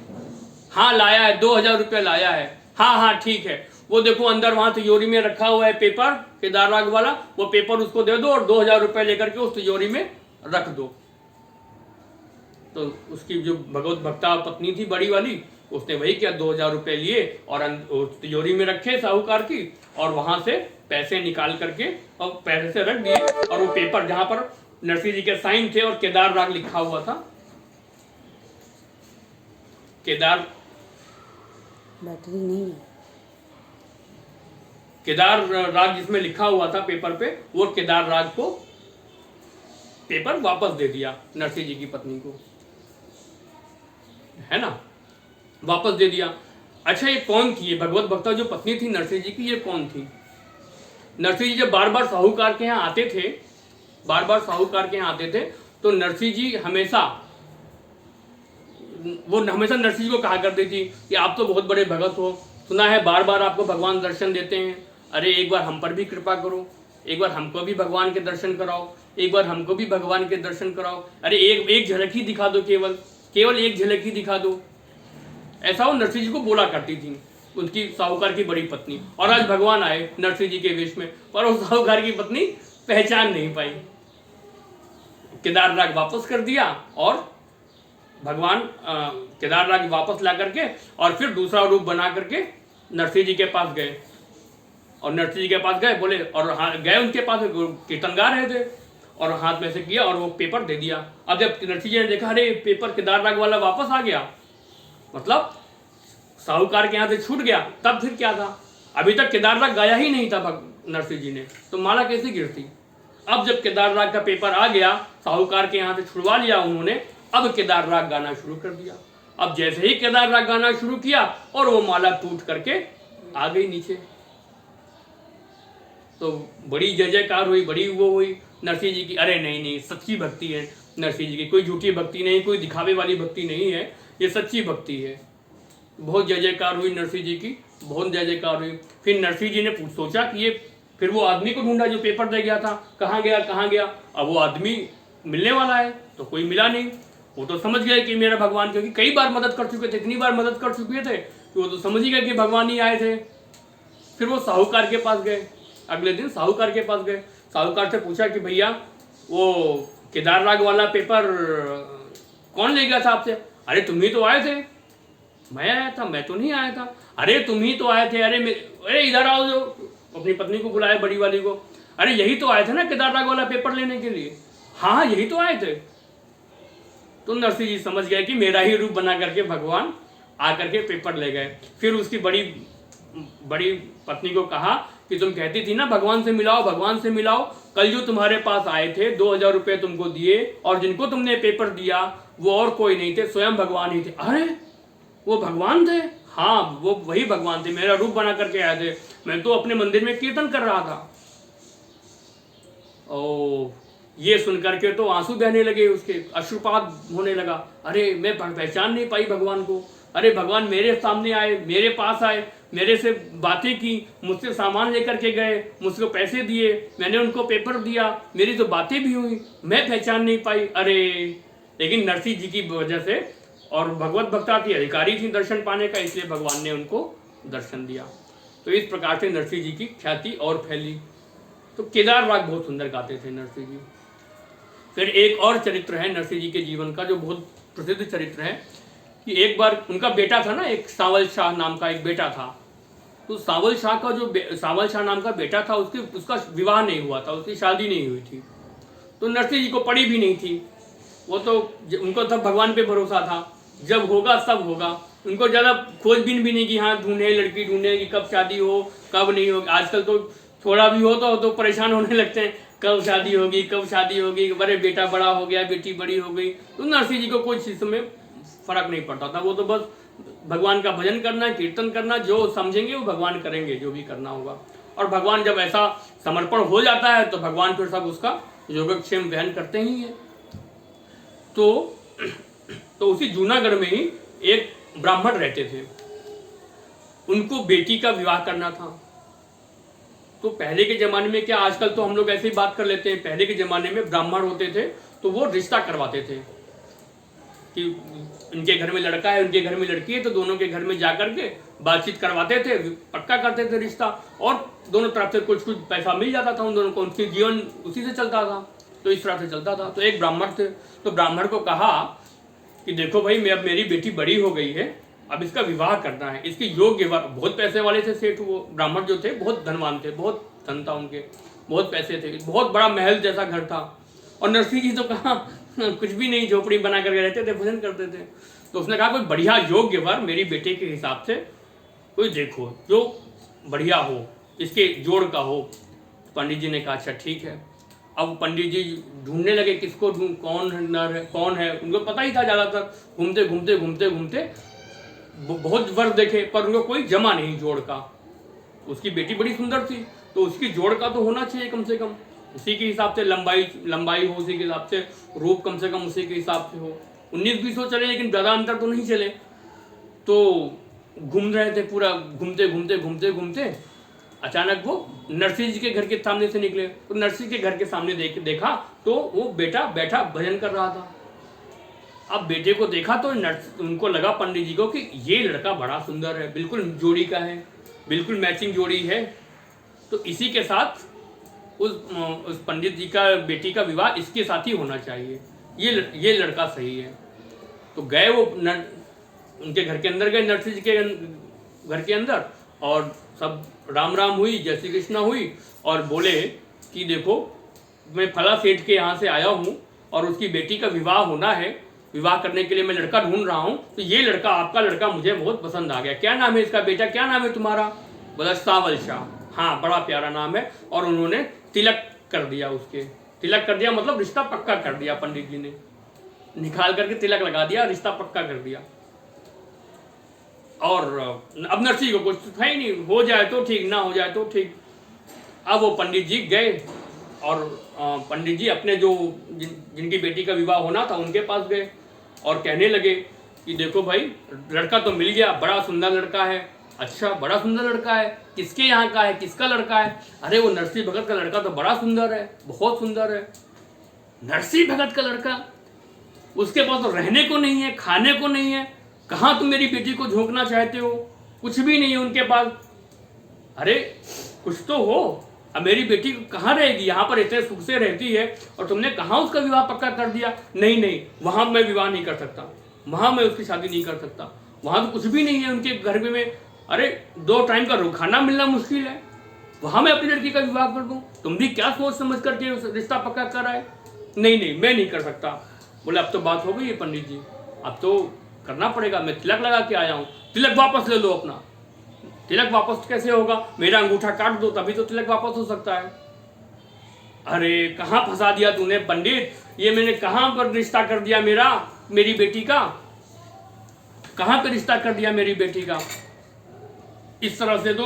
Speaker 1: हाँ लाया है, 2000 रुपये लाया है। हाँ हाँ ठीक है, वो देखो अंदर वहां तिजोरी में रखा हुआ है पेपर केदार राग वाला, वो पेपर उसको दे दो और 2000 रुपये लेकर के उस तिजोरी में रख दो। तो उसकी जो भगवत भक्ता पत्नी थी बड़ी वाली, उसने वही किया, 2000 रुपये लिए और तिजोरी में रखे साहूकार की, और वहां से पैसे निकाल करके और पैसे से रख दिए, और वो पेपर जहां पर नरसिंह जी के साइन थे और केदार राग लिखा हुआ था, केदार
Speaker 4: बैटरी नहीं है,
Speaker 1: केदार राग जिसमें लिखा हुआ था पेपर पे, वो केदार राग को पेपर वापस दे दिया नरसिंह जी की पत्नी को, है ना, वापस दे दिया। अच्छा ये कौन थी, ये भगवत भक्ता जो पत्नी थी नरसिंह जी की, ये कौन थी? नरसिंह जी जब बार बार साहूकार के यहाँ आते थे, बार बार साहूकार के यहाँ आते थे, तो नरसिंह जी हमेशा नरसिंह जी को कहा करती थी कि आप तो बहुत बड़े भगत हो, सुना है बार बार आपको भगवान दर्शन देते हैं, अरे एक बार हम पर भी कृपा करो, एक बार हमको भी भगवान के दर्शन कराओ, एक बार हमको भी भगवान के दर्शन कराओ, अरे एक झलक ही दिखा दो, केवल एक झलक ही दिखा दो। ऐसा वो नरसिंह जी को बोला करती थी उनकी साहूकार की बड़ी पत्नी। और आज भगवान आए नरसिंह जी के वेश में, पर वो साहूकार की पत्नी पहचान नहीं पाई। केदार राग वापस कर दिया और भगवान केदार राग वापस ला करके और फिर दूसरा रूप बना करके नरसिंह जी के पास गए, और नरसिंह जी के पास गए, बोले, और गए उनके पास, कीर्तन गा रहे थे, और हाथ में से किया और वो पेपर दे दिया। अब जब नरसिंह जी ने देखा अरे पेपर केदार राग वाला वापस आ गया, मतलब साहूकार के यहाँ से छूट गया, तब फिर क्या था, अभी तक केदार राग गाया ही नहीं था नरसिंह जी ने, तो माला कैसे गिरती। अब जब केदार राग का पेपर आ गया, साहूकार के यहाँ से छुड़वा लिया उन्होंने, अब केदार राग गाना शुरू कर दिया। अब जैसे ही केदार राग गाना शुरू किया और वो माला टूट करके आ गई नीचे, तो बड़ी जय जयकार हुई, बड़ी वो हुई नरसिंह जी की, अरे नहीं सच्ची भक्ति है नरसिंह जी की, कोई झूठी भक्ति नहीं, कोई दिखावे वाली भक्ति नहीं है, ये सच्ची भक्ति है। बहुत जय जयकार हुई नरसिंह जी की, बहुत जय जयकार हुई। फिर नरसिंह जी ने सोचा कि ये, फिर वो आदमी को ढूंढा जो पेपर दे गया था, कहाँ गया। अब वो आदमी मिलने वाला है तो कोई मिला नहीं। वो तो समझ गए कि मेरा भगवान, क्योंकि कई बार मदद कर चुके थे, इतनी बार मदद कर चुके थे कि वो तो समझ ही गए कि भगवान ही आए थे। फिर वो साहूकार के पास गए, अगले दिन साहूकार के पास गए, साहूकार से पूछा कि भैया वो केदार राग वाला पेपर कौन ले गया था आपसे? अरे तुम ही तो आए थे। मैं आया था? मैं तो नहीं आया था। अरे तुम ही तो आए थे। अरे इधर आओ, जो अपनी पत्नी को बुलाया बड़ी वाली को, अरे यही तो आए थे ना केदार राग वाला पेपर लेने के लिए? हाँ यही तो आए थे। तो नरसिंह जी समझ गए कि मेरा ही रूप बना करके भगवान आकर के पेपर ले गए। फिर उसकी बड़ी पत्नी को कहा कि तुम कहती थी ना भगवान से मिलाओ, भगवान से मिलाओ, कल जो तुम्हारे पास आए थे 2000 रुपये तुमको दिए और जिनको तुमने पेपर दिया वो और कोई नहीं थे, स्वयं भगवान ही थे। अरे वो भगवान थे? हाँ वो वही भगवान थे, मेरा रूप बना करके आए थे। मैं तो अपने मंदिर में कीर्तन कर रहा था। ओ ये सुनकर के तो आंसू बहने लगे, उसके अश्रुपात होने लगा। अरे मैं पहचान नहीं पाई भगवान को। अरे भगवान मेरे सामने आए, मेरे पास आए, मेरे से बातें की, मुझसे सामान लेकर के गए, मुझको पैसे दिए, मैंने उनको पेपर दिया, मेरी तो बातें भी हुई, मैं पहचान नहीं पाई। अरे लेकिन नरसिंह जी की वजह से, और भगवत भक्ता की अधिकारी थी दर्शन पाने का, इसलिए भगवान ने उनको दर्शन दिया। तो इस प्रकार से नरसिंह जी की ख्याति और फैली। तो केदार राग बहुत सुंदर गाते थे नरसिंह जी। फिर एक और चरित्र है नरसिंह जी के जीवन का जो बहुत प्रसिद्ध चरित्र है कि एक बार उनका बेटा था ना, एक सावल शाह नाम का एक बेटा था। तो सावल शाह का जो सावल शाह नाम का बेटा था, उसका विवाह नहीं हुआ था, उसकी शादी नहीं हुई थी। तो नरसिंह जी को पड़ी भी नहीं थी, वो तो उनको तब भगवान पे भरोसा था, जब होगा सब होगा। उनको ज़्यादा खोजबीन भी नहीं कि हाँ ढूंढे, लड़की ढूंढे कि कब शादी हो कब नहीं होगी। आजकल तो थोड़ा भी हो तो परेशान होने लगते हैं, कब शादी होगी कब शादी होगी, अरे बेटा बड़ा हो गया, बेटी बड़ी हो गई। तो नरसिंह जी को कोई चीज़ में फर्क नहीं पड़ता था, वो तो बस भगवान का भजन करना, कीर्तन करना, जो समझेंगे वो भगवान करेंगे, जो भी करना होगा। और भगवान जब ऐसा समर्पण हो जाता है तो भगवान फिर सब उसका योगक्षेम वहन करते ही है। तो उसी जूनागढ़ में ही एक ब्राह्मण रहते थे, उनको बेटी का विवाह करना था। तो पहले के जमाने में क्या, आजकल तो हम लोग ऐसे ही बात कर लेते हैं, पहले के जमाने में ब्राह्मण होते थे तो वो रिश्ता करवाते थे कि इनके घर में लड़का है, उनके घर में लड़की है, तो दोनों के घर में जाकर के बातचीत करवाते थे, पक्का करते थे रिश्ता, और दोनों तरफ से कुछ कुछ पैसा मिल जाता था उन दोनों को, उनके जीवन उसी से चलता था। तो इस तरह से चलता था। तो एक ब्राह्मण थे, तो ब्राह्मण को कहा कि देखो भाई, मैं अब मेरी बेटी बड़ी हो गई है, अब इसका विवाह करना है, इसके योग्य, बहुत पैसे वाले थे सेठ, वो ब्राह्मण जो थे बहुत धनवान थे, बहुत धन था उनके, बहुत पैसे थे, बहुत बड़ा महल जैसा घर था। और नरसिंह जी तो कहा कुछ भी नहीं, झोपड़ी बना करके रहते थे, भजन करते थे। तो उसने कहा कोई बढ़िया योग्य वर मेरी बेटे के हिसाब से कोई देखो जो बढ़िया हो, इसके जोड़ का हो। पंडित जी ने कहा अच्छा ठीक है। अब पंडित जी ढूंढने लगे किसको कौन नर है कौन है, उनको पता ही था, ज़्यादातर घूमते घूमते घूमते घूमते बहुत वर्ष देखे, पर उनको कोई जमा नहीं जोड़ का। उसकी बेटी बड़ी सुंदर थी, तो उसकी जोड़ का तो होना चाहिए कम से कम, उसी के हिसाब से लंबाई हो, उसी के हिसाब से रूप कम से कम उसी के हिसाब से हो। 19-20 हो चले, लेकिन ज़्यादा अंतर तो नहीं चले। तो घूम रहे थे, पूरा घूमते घूमते घूमते घूमते अचानक वो नरसिंह जी के घर के सामने से निकले। तो नरसिंह के घर के सामने देखा तो वो बेटा बैठा भजन कर रहा था। अब बेटे को देखा तो उनको लगा पंडित जी को कि ये लड़का बड़ा सुंदर है, बिल्कुल जोड़ी का है, बिल्कुल मैचिंग जोड़ी है, तो इसी के साथ उस पंडित जी का बेटी का विवाह इसके साथ ही होना चाहिए, ये लड़का सही है। तो गए वो उनके घर के अंदर गए, नरसिंह जी के घर के अंदर, और सब राम राम हुई, जय श्री कृष्णा हुई, और बोले कि देखो मैं फला सेठ के यहाँ से आया हूँ और उसकी बेटी का विवाह होना है, विवाह करने के लिए मैं लड़का ढूंढ रहा हूँ, तो ये लड़का, आपका लड़का मुझे बहुत पसंद आ गया। क्या नाम है इसका? बेटा क्या नाम है तुम्हारा? बोला सावल शाह। हाँ, बड़ा प्यारा नाम है। और उन्होंने तिलक कर दिया, उसके तिलक कर दिया, मतलब रिश्ता पक्का कर दिया। पंडित जी ने निकाल करके तिलक लगा दिया, रिश्ता पक्का कर दिया। और अब नरसिंह को कुछ था ही नहीं, हो जाए तो ठीक, ना हो जाए तो ठीक। अब वो पंडित जी गए और पंडित जी अपने जो जिनकी बेटी का विवाह होना था उनके पास गए और कहने लगे कि देखो भाई, लड़का तो मिल गया, बड़ा सुंदर लड़का है। अच्छा, बड़ा सुंदर लड़का है, किसके यहाँ का है, किसका लड़का है? अरे वो नरसिंह भगत का लड़का तो बड़ा सुंदर है, बहुत सुंदर है। नरसिंह भगत का लड़का, उसके पास तो रहने को नहीं है, खाने को नहीं है, कहाँ तुम मेरी बेटी को झोंकना चाहते हो? कुछ भी नहीं है उनके पास। अरे कुछ तो हो, अब मेरी बेटी कहाँ रहेगी? यहाँ पर इतने सुख से रहती है और तुमने कहाँ उसका विवाह पक्का कर दिया? नहीं, वहाँ मैं विवाह नहीं कर सकता, वहाँ मैं उसकी शादी नहीं कर सकता, वहाँ तो कुछ भी नहीं है उनके घर में। अरे 2 टाइम का खाना मिलना मुश्किल है, वहाँ मैं अपनी लड़की का विवाह कर दूँ? तुम भी क्या सोच समझ करके रिश्ता पक्का कर आए? नहीं, मैं नहीं कर सकता। बोले अब तो बात हो गई है पंडित जी, अब तो करना पड़ेगा, मैं तिलक लगा के आया हूँ, तिलक वापस ले लो अपना। तिलक वापस कैसे होगा? मेरा अंगूठा काट दो तभी तो तिलक वापस हो सकता है। अरे कहाँ फंसा दिया तूने पंडित, ये मैंने कहाँ पर रिश्ता कर दिया मेरी बेटी का, कहाँ पर रिश्ता कर दिया मेरी बेटी का? इस तरह से तो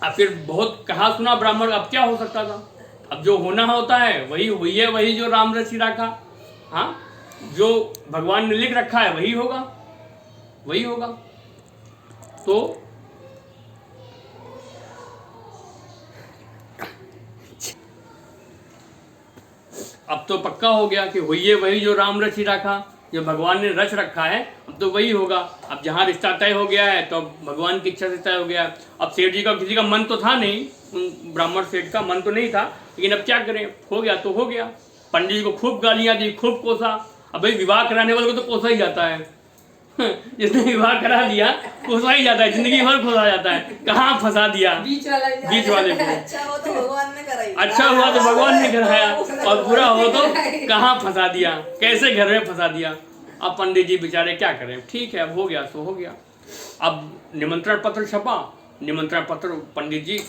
Speaker 1: अब फिर बहुत कहा सुना ब्राह्मण, अब क्या हो सकता था? अब जो होना होता है वही हुई है, वही जो राम रची रखा, हाँ, जो भगवान ने लिख रखा है वही होगा, वही होगा। तो अब तो पक्का हो गया कि हुई है वही जो राम रची रखा, जो भगवान ने रच रखा है, अब तो वही होगा। अब जहाँ रिश्ता तय हो गया है तो भगवान की इच्छा से तय हो गया। अब सेठ जी का किसी का मन तो था नहीं, ब्राह्मण सेठ का मन तो नहीं था, लेकिन अब क्या करें, हो गया तो हो गया। पंडित जी को खूब गालियाँ दी, खूब कोसा। अब भाई विवाह कराने वाले को तो कोसा ही जाता है, जिसने विवाह करा दिया कोसा ही जाता है, जिंदगी भर कोसा जाता है। कहाँ फंसा दिया बीच वाले को।
Speaker 2: अच्छा हुआ तो भगवान ने कराया,
Speaker 1: अच्छा हुआ तो भगवान ने कराया, और बुरा हो तो कहाँ फंसा दिया, कैसे घर में फंसा दिया। अब पंडित जी बेचारे क्या करें, ठीक है, अब हो गया सो हो गया। अब निमंत्रण पत्र छपा, निमंत्रण पत्र पंडित जी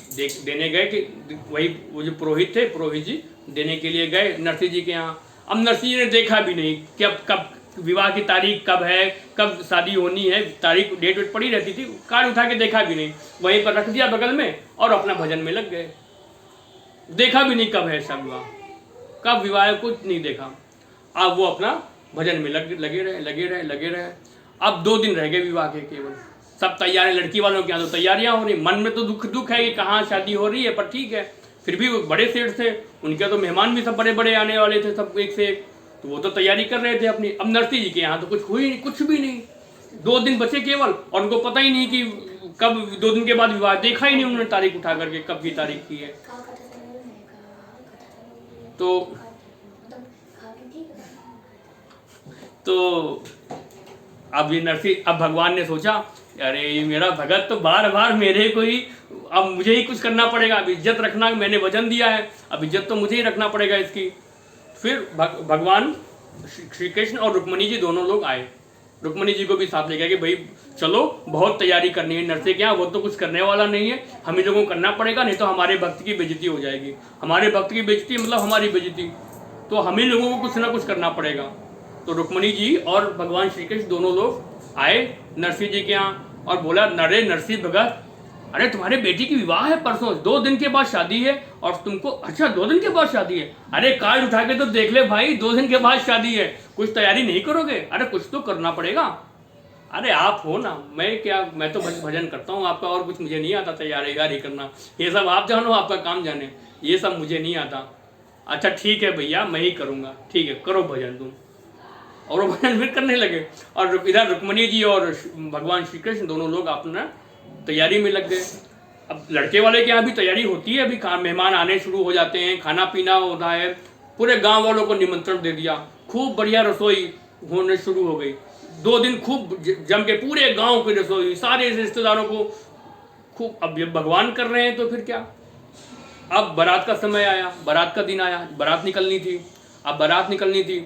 Speaker 1: देने गए कि वही वो जो पुरोहित थे, पुरोहित जी देने के लिए गए नरसिंह जी के यहाँ। अब नरसिंह जी ने देखा भी नहीं कि अब कब विवाह की तारीख कब है, कब शादी होनी है, तारीख डेट वेट पड़ी रहती थी, कार्ड उठा के देखा भी नहीं, वहीं पर रख दिया बगल में और अपना भजन में लग गए। देखा भी नहीं कब है ऐसा विवाह, कब विवाह है, कुछ नहीं देखा। अब वो अपना भजन में लगे रहे। अब 2 दिन रह गए विवाह के केवल। सब तैयारी, लड़की वालों के यहाँ तो तैयारियां हो रही। मन में तो दुख है कि कहाँ शादी हो रही है, पर ठीक है, फिर भी वो बड़े सेठ थे, उनके तो मेहमान भी सब बड़े बड़े आने वाले थे, सब एक से एक, तो वो तो तैयारी कर रहे थे अपनी। अब नरसी जी के यहाँ तो कुछ भी नहीं। 2 दिन बचे केवल, और उनको पता ही नहीं कि कब 2 दिन के बाद विवाह, देखा ही नहीं उन्होंने तारीख उठा करके कब की तारीख की है। तो अब ये नरसी, अब भगवान ने सोचा अरे ये मेरा भगत तो बार बार मेरे को ही, अब मुझे ही कुछ करना पड़ेगा। अब इज्जत रखना, मैंने वचन दिया है, अब इज्जत तो मुझे ही रखना पड़ेगा इसकी। फिर भगवान श्री कृष्ण और रुक्मणी जी दोनों लोग आए। रुक्मणी जी को भी साथ ले गया कि भाई चलो, बहुत तैयारी करनी है नरसे के यहाँ, वो तो कुछ करने वाला नहीं है, हम ही लोगों को करना पड़ेगा, नहीं तो हमारे भक्त की बेइज्जती हो जाएगी। हमारे भक्त की बेइज्जती मतलब हमारी बेइज्जती, तो हम ही लोगों को कुछ ना कुछ करना पड़ेगा। तो रुक्मणी जी और भगवान श्री कृष्ण दोनों लोग आए नरसी जी के यहाँ और बोला, नरे नरसी भगत, अरे तुम्हारे बेटी की विवाह है परसों, 2 दिन के बाद शादी है, और तुमको, अच्छा 2 दिन के बाद शादी है, अरे कार्ड उठा के तो देख ले भाई, 2 दिन के बाद शादी है, कुछ तैयारी नहीं करोगे? अरे कुछ तो करना पड़ेगा। अरे आप हो ना, मैं तो भजन करता हूँ आपका, और कुछ मुझे नहीं आता तैयारी करना, ये सब आप जानो, आपका काम जाने, ये सब मुझे नहीं आता। अच्छा ठीक है भैया, मैं ही करूँगा, ठीक है करो भजन तुम। और वो भजन फिर करने लगे, और इधर रुक्मणी जी और भगवान श्री कृष्ण दोनों लोग अपना तैयारी में लग गए। अब लड़के वाले के यहाँ भी तैयारी होती है, अभी मेहमान आने शुरू हो जाते हैं, खाना पीना होता है, पूरे गांव वालों को निमंत्रण दे दिया, खूब बढ़िया रसोई होने शुरू हो गई। 2 दिन खूब जम के पूरे गांव की रसोई, सारे रिश्तेदारों को खूब। अब ये भगवान कर रहे हैं तो फिर क्या। अब बारात का समय आया, बारात का दिन आया, बारात निकलनी थी। अब बारात निकलनी थी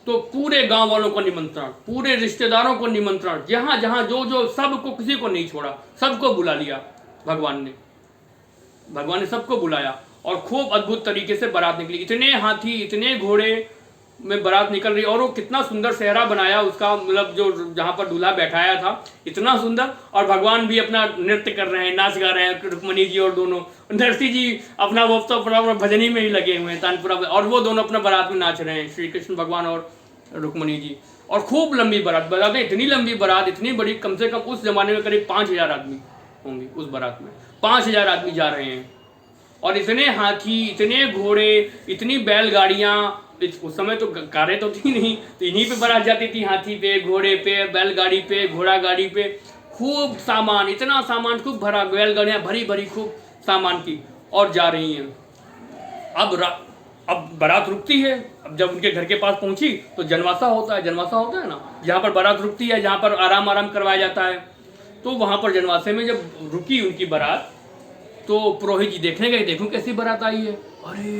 Speaker 1: तो पूरे गांव वालों को निमंत्रण, पूरे रिश्तेदारों को निमंत्रण, जहां जहां जो सबको, किसी को नहीं छोड़ा, सबको बुला लिया भगवान ने सबको बुलाया, और खूब अद्भुत तरीके से बारात निकली। इतने हाथी, इतने घोड़े में बारात निकल रही, और वो कितना सुंदर सेहरा बनाया उसका, मतलब जो जहां पर दूल्हा बैठाया था, इतना सुंदर, और भगवान भी अपना नृत्य कर रहे हैं, नाच गा रहे हैं, रुक्मणी जी और दोनों। नरसी जी अपना वो तो अपना भजनी में ही लगे हुए हैं तानपुरा, और वो दोनों अपना बारात में नाच रहे हैं, श्री कृष्ण भगवान और रुक्मणी जी। और खूब लंबी बारात, इतनी लंबी बारात, इतनी बड़ी, कम से कम उस जमाने में करीब 5000 आदमी होंगे उस बारात में, 5000 आदमी जा रहे हैं, और इतने हाथी, इतने घोड़े, इतनी बैलगाड़ियाँ। उस समय तो कारें तो थी नहीं, तो इन्हीं पे बारात जाती थी, हाथी पे, घोड़े पे, बैलगाड़ी पे, घोड़ा गाड़ी पे, खूब सामान, इतना सामान खूब भरा, बैलगाड़ियाँ भरी भरी खूब सामान की, और जा रही हैं। अब बारात रुकती है। अब जब उनके घर के पास पहुंची तो जनवासा होता है ना, जहाँ पर बारात रुकती है, जहाँ पर आराम करवाया जाता है। तो वहाँ पर जनवासे में जब रुकी उनकी बारात, तो पुरोहित जी देखने गए, देखो कैसी बारात आई है। अरे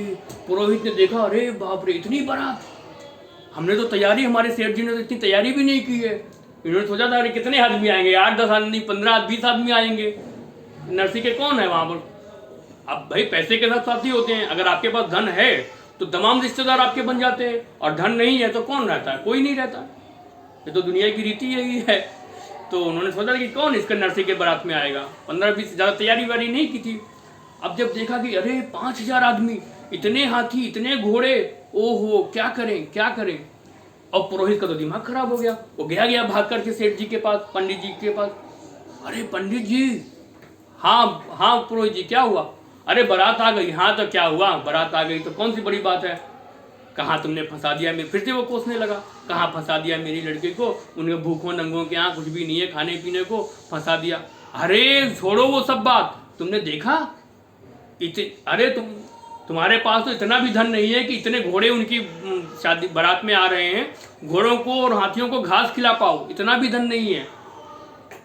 Speaker 1: पुरोहित ने देखा, अरे बाप रे, इतनी बारात, हमने तो तैयारी, हमारे सेठ जी ने तो इतनी तैयारी भी नहीं की है। इन्होंने सोचा था अरे कितने आदमी आएंगे, 8-10 आदमी, 15-20 आदमी आएंगे, नरसी के कौन है वहाँ पर। अब भाई पैसे के साथ साथी होते हैं, अगर आपके पास धन है तो तमाम रिश्तेदार आपके बन जाते हैं, और धन नहीं है तो कौन रहता है, कोई नहीं रहता। ये तो दुनिया की रीति यही है। तो उन्होंने सोचा कि कौन इसके नरसी के बारात में आएगा, 15-20, ज़्यादा तैयारी वारी नहीं की थी। अब जब देखा कि अरे 5000 आदमी, इतने हाथी, इतने घोड़े, ओहो क्या करें। और पुरोहित का तो दिमाग खराब हो गया, वो गया भाग करके सेठ जी के पास, पंडित जी के पास। अरे पंडित जी, हाँ पुरोहित जी, क्या हुआ? अरे बारात आ गई। हाँ तो क्या हुआ, बारात आ गई तो कौन सी बड़ी बात है। कहाँ तुमने फंसा दिया, मैं फिर से वो कोसने लगा, कहाँ फंसा दिया मेरी लड़के को, उनके भूखों नंगों के यहाँ कुछ भी नहीं है, खाने पीने को फंसा दिया। अरे छोड़ो वो सब बात, तुमने देखा अरे तुम्हारे पास तो इतना भी धन नहीं है कि इतने घोड़े उनकी शादी बारात में आ रहे हैं, घोड़ों को और हाथियों को घास खिला पाओ, इतना भी धन नहीं है,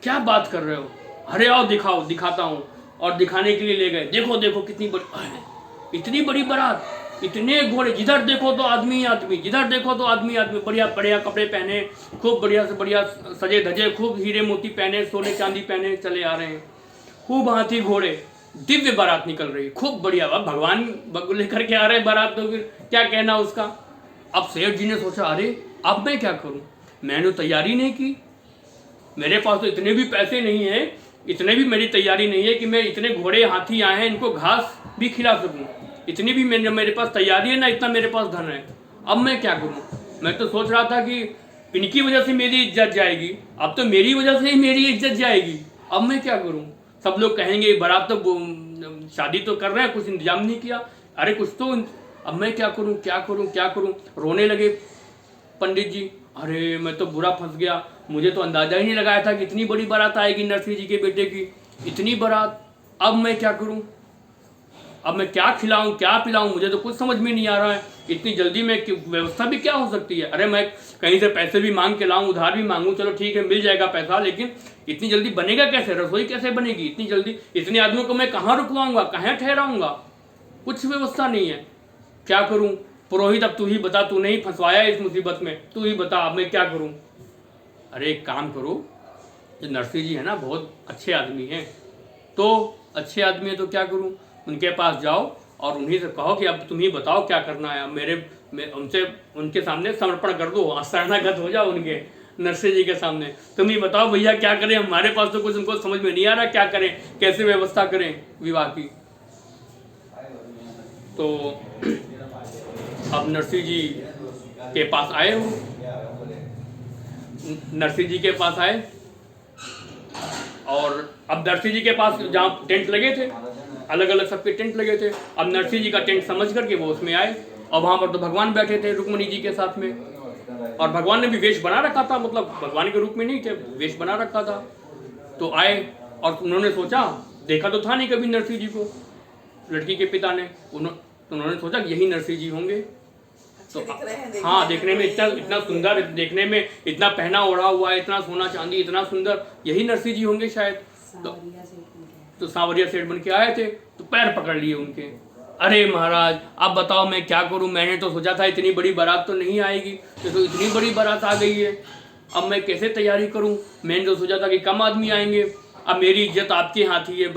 Speaker 1: क्या बात कर रहे हो। अरे आओ दिखाता हूँ, और दिखाने के लिए ले गए। देखो कितनी बड़ी, इतनी बड़ी बारात, इतने घोड़े, जिधर देखो तो आदमी, जिधर देखो तो आदमी, बढ़िया कपड़े पहने, खूब बढ़िया से बढ़िया सजे धजे, खूब हीरे मोती पहने, सोने चांदी पहने चले आ रहे हैं, खूब हाथी घोड़े, दिव्य बारात निकल रही, खूब बढ़िया। अब भगवान लेकर के आ रहे बारात, तो फिर क्या कहना उसका। अब सेठ जी ने सोचा, अरे अब मैं क्या करूं, मैंने तैयारी नहीं की, मेरे पास तो इतने भी पैसे नहीं है, इतने भी मेरी तैयारी नहीं है कि मैं इतने घोड़े हाथी आए हैं, इनको घास भी खिला सकूं, इतनी भी मेरे पास तैयारी है ना, इतना मेरे पास धन है, अब मैं क्या करूं। मैं तो सोच रहा था कि इनकी वजह से मेरी इज्जत जाएगी, अब तो मेरी वजह से ही मेरी इज्जत जाएगी। अब मैं क्या करूं? सब लोग कहेंगे बारात तो शादी तो कर रहे हैं, कुछ इंतजाम नहीं किया। अरे कुछ तो, अब मैं क्या करूं, क्या करूं, क्या करूं? रोने लगे पंडित जी। अरे मैं तो बुरा फंस गया, मुझे तो अंदाजा ही नहीं लगाया था कि इतनी बड़ी बारात आएगी नरसिंह जी के बेटे की, इतनी बारात। अब मैं क्या करूं? अब मैं क्या खिलाऊं, क्या पिलाऊं, मुझे तो कुछ समझ में नहीं आ रहा है। इतनी जल्दी में व्यवस्था भी क्या हो सकती है? अरे मैं कहीं से पैसे भी मांग के लाऊं, उधार भी मांगूं, चलो ठीक है मिल जाएगा पैसा, लेकिन इतनी जल्दी बनेगा कैसे? रसोई कैसे बनेगी इतनी जल्दी? इतने आदमियों को मैं कहाँ रुकवाऊंगा, कहाँ ठहराऊंगा? कुछ व्यवस्था नहीं है। क्या करूं? पुरोहित अब तू ही बता, तूने ही फंसवाया इस मुसीबत में, तू ही बता अब मैं क्या करूं? अरे एक काम करो, जो नरसिंह जी है ना बहुत अच्छे आदमी हैं, तो अच्छे आदमी है तो क्या करूं, उनके पास जाओ और उन्हीं से कहो कि अब तुम ही बताओ क्या करना है। उनसे उनके सामने समर्पण कर दो, शरणागत हो जाओ उनके नरसिंह जी के सामने। तुम ही बताओ भैया क्या करें, हमारे पास तो कुछ उनको समझ में नहीं आ रहा, क्या करें, कैसे व्यवस्था करें विवाह की। तो अब नरसिंह जी के पास आए हो, नरसिंह जी के पास आए और अब नरसिंह जी के पास जहाँ टेंट लगे थे, अलग अलग सबके टेंट लगे थे, अब नरसिंह जी का टेंट समझ करके वो उसमें आए और वहाँ पर तो भगवान बैठे थे रुक्मणी जी के साथ में, और भगवान ने भी वेश बना रखा था, मतलब भगवान के रूप में नहीं थे, वेश बना रखा था। तो आए और उन्होंने सोचा, देखा तो था नहीं कभी नरसिंह जी को लड़की के पिता ने, उन्होंने सोचा यही नरसिंह जी होंगे। तो हाँ, देखने में इतना सुंदर, देखने में इतना पहना ओढ़ा हुआ है, इतना सोना चांदी इतना सुंदर, यही नरसिंह जी होंगे शायद। तो सांवरिया सेठ बन के आए थे, तो पैर पकड़ लिए उनके। अरे महाराज अब बताओ मैं क्या करूं, मैंने तो सोचा था इतनी बड़ी बारात तो नहीं आएगी, तो इतनी बड़ी बारात आ गई है, अब मैं कैसे तैयारी करूं? मैंने तो सोचा था कि कम आदमी आएंगे, अब मेरी इज्जत आपके हाथ ही है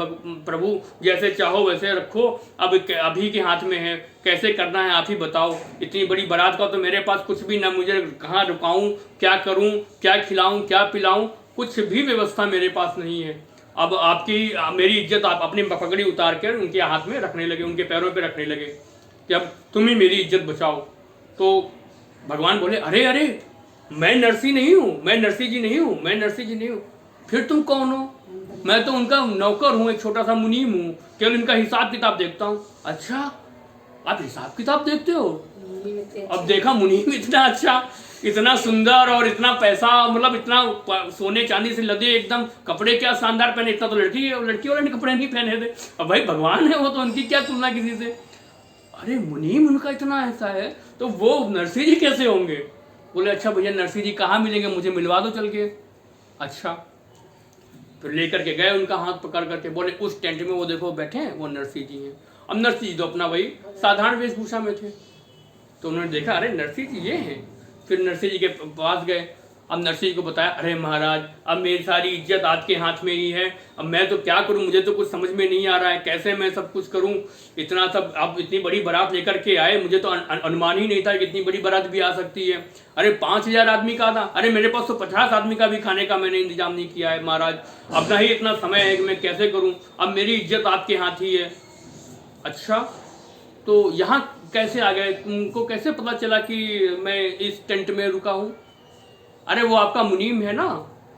Speaker 1: प्रभु, जैसे चाहो वैसे रखो, अब अभी के हाथ में है, कैसे करना है आप ही बताओ। इतनी बड़ी बारात का तो मेरे पास कुछ भी ना, मुझे कहाँ रुकाऊं, क्या करूं, क्या खिलाऊं, क्या पिलाऊं, कुछ भी व्यवस्था मेरे पास नहीं है। अब आपकी मेरी इज्जत आप अपनी पगड़ी उतार कर उनके हाथ में रखने लगे, उनके पैरों पे रखने लगे कि अब तुम ही मेरी इज्जत बचाओ। तो भगवान बोले, अरे अरे मैं नरसिंह नहीं हूँ, मैं नरसिंह जी नहीं हूँ, मैं नरसिंह जी नहीं हूँ। फिर तुम कौन हो? मैं तो उनका नौकर हूँ, एक छोटा सा मुनीम हूँ, केवल इनका हिसाब किताब देखता हूँ। अच्छा आप हिसाब किताब देखते हो? अब देखा मुनीम इतना अच्छा, इतना सुंदर और इतना पैसा, मतलब इतना सोने चांदी से लदे एकदम, कपड़े क्या शानदार पहने, इतना तो लड़की वाले ने कपड़े नहीं पहने थे। अब भाई भगवान है वो, तो उनकी क्या तुलना किसी से। अरे मुनीम उनका इतना ऐसा है, तो वो नरसिंह जी कैसे होंगे? बोले अच्छा भैया नरसिंह जी कहाँ मिलेंगे, मुझे मिलवा दो चल के। अच्छा फिर लेकर के गए, उनका हाथ पकड़ करके बोले उस टेंट में वो देखो बैठे हैं, वो नरसिंह जी हैं। अब नरसिंह जी तो अपना वही साधारण वेशभूषा में थे, तो उन्होंने देखा अरे नरसिंह जी ये हैं। फिर नरसिंह जी के पास गए, अब नरसिंह जी को बताया, अरे महाराज अब मेरी सारी इज्जत आपके हाथ में ही है, अब मैं तो क्या करूं, मुझे तो कुछ समझ में नहीं आ रहा है, कैसे मैं सब कुछ करूं, इतना सब आप इतनी बड़ी बारात लेकर के आए, मुझे तो अनुमान ही नहीं था कि इतनी बड़ी बारात भी आ सकती है। अरे 5000 आदमी का था, अरे मेरे पास तो 50 आदमी का भी खाने का मैंने इंतजाम नहीं किया है महाराज, अपना ही इतना समय है कि मैं कैसे करूँ, अब मेरी इज्जत आपके हाथ ही है। अच्छा तो यहाँ कैसे आ गए, तुमको कैसे पता चला कि मैं इस टेंट में रुका हूँ? अरे वो आपका मुनीम है ना,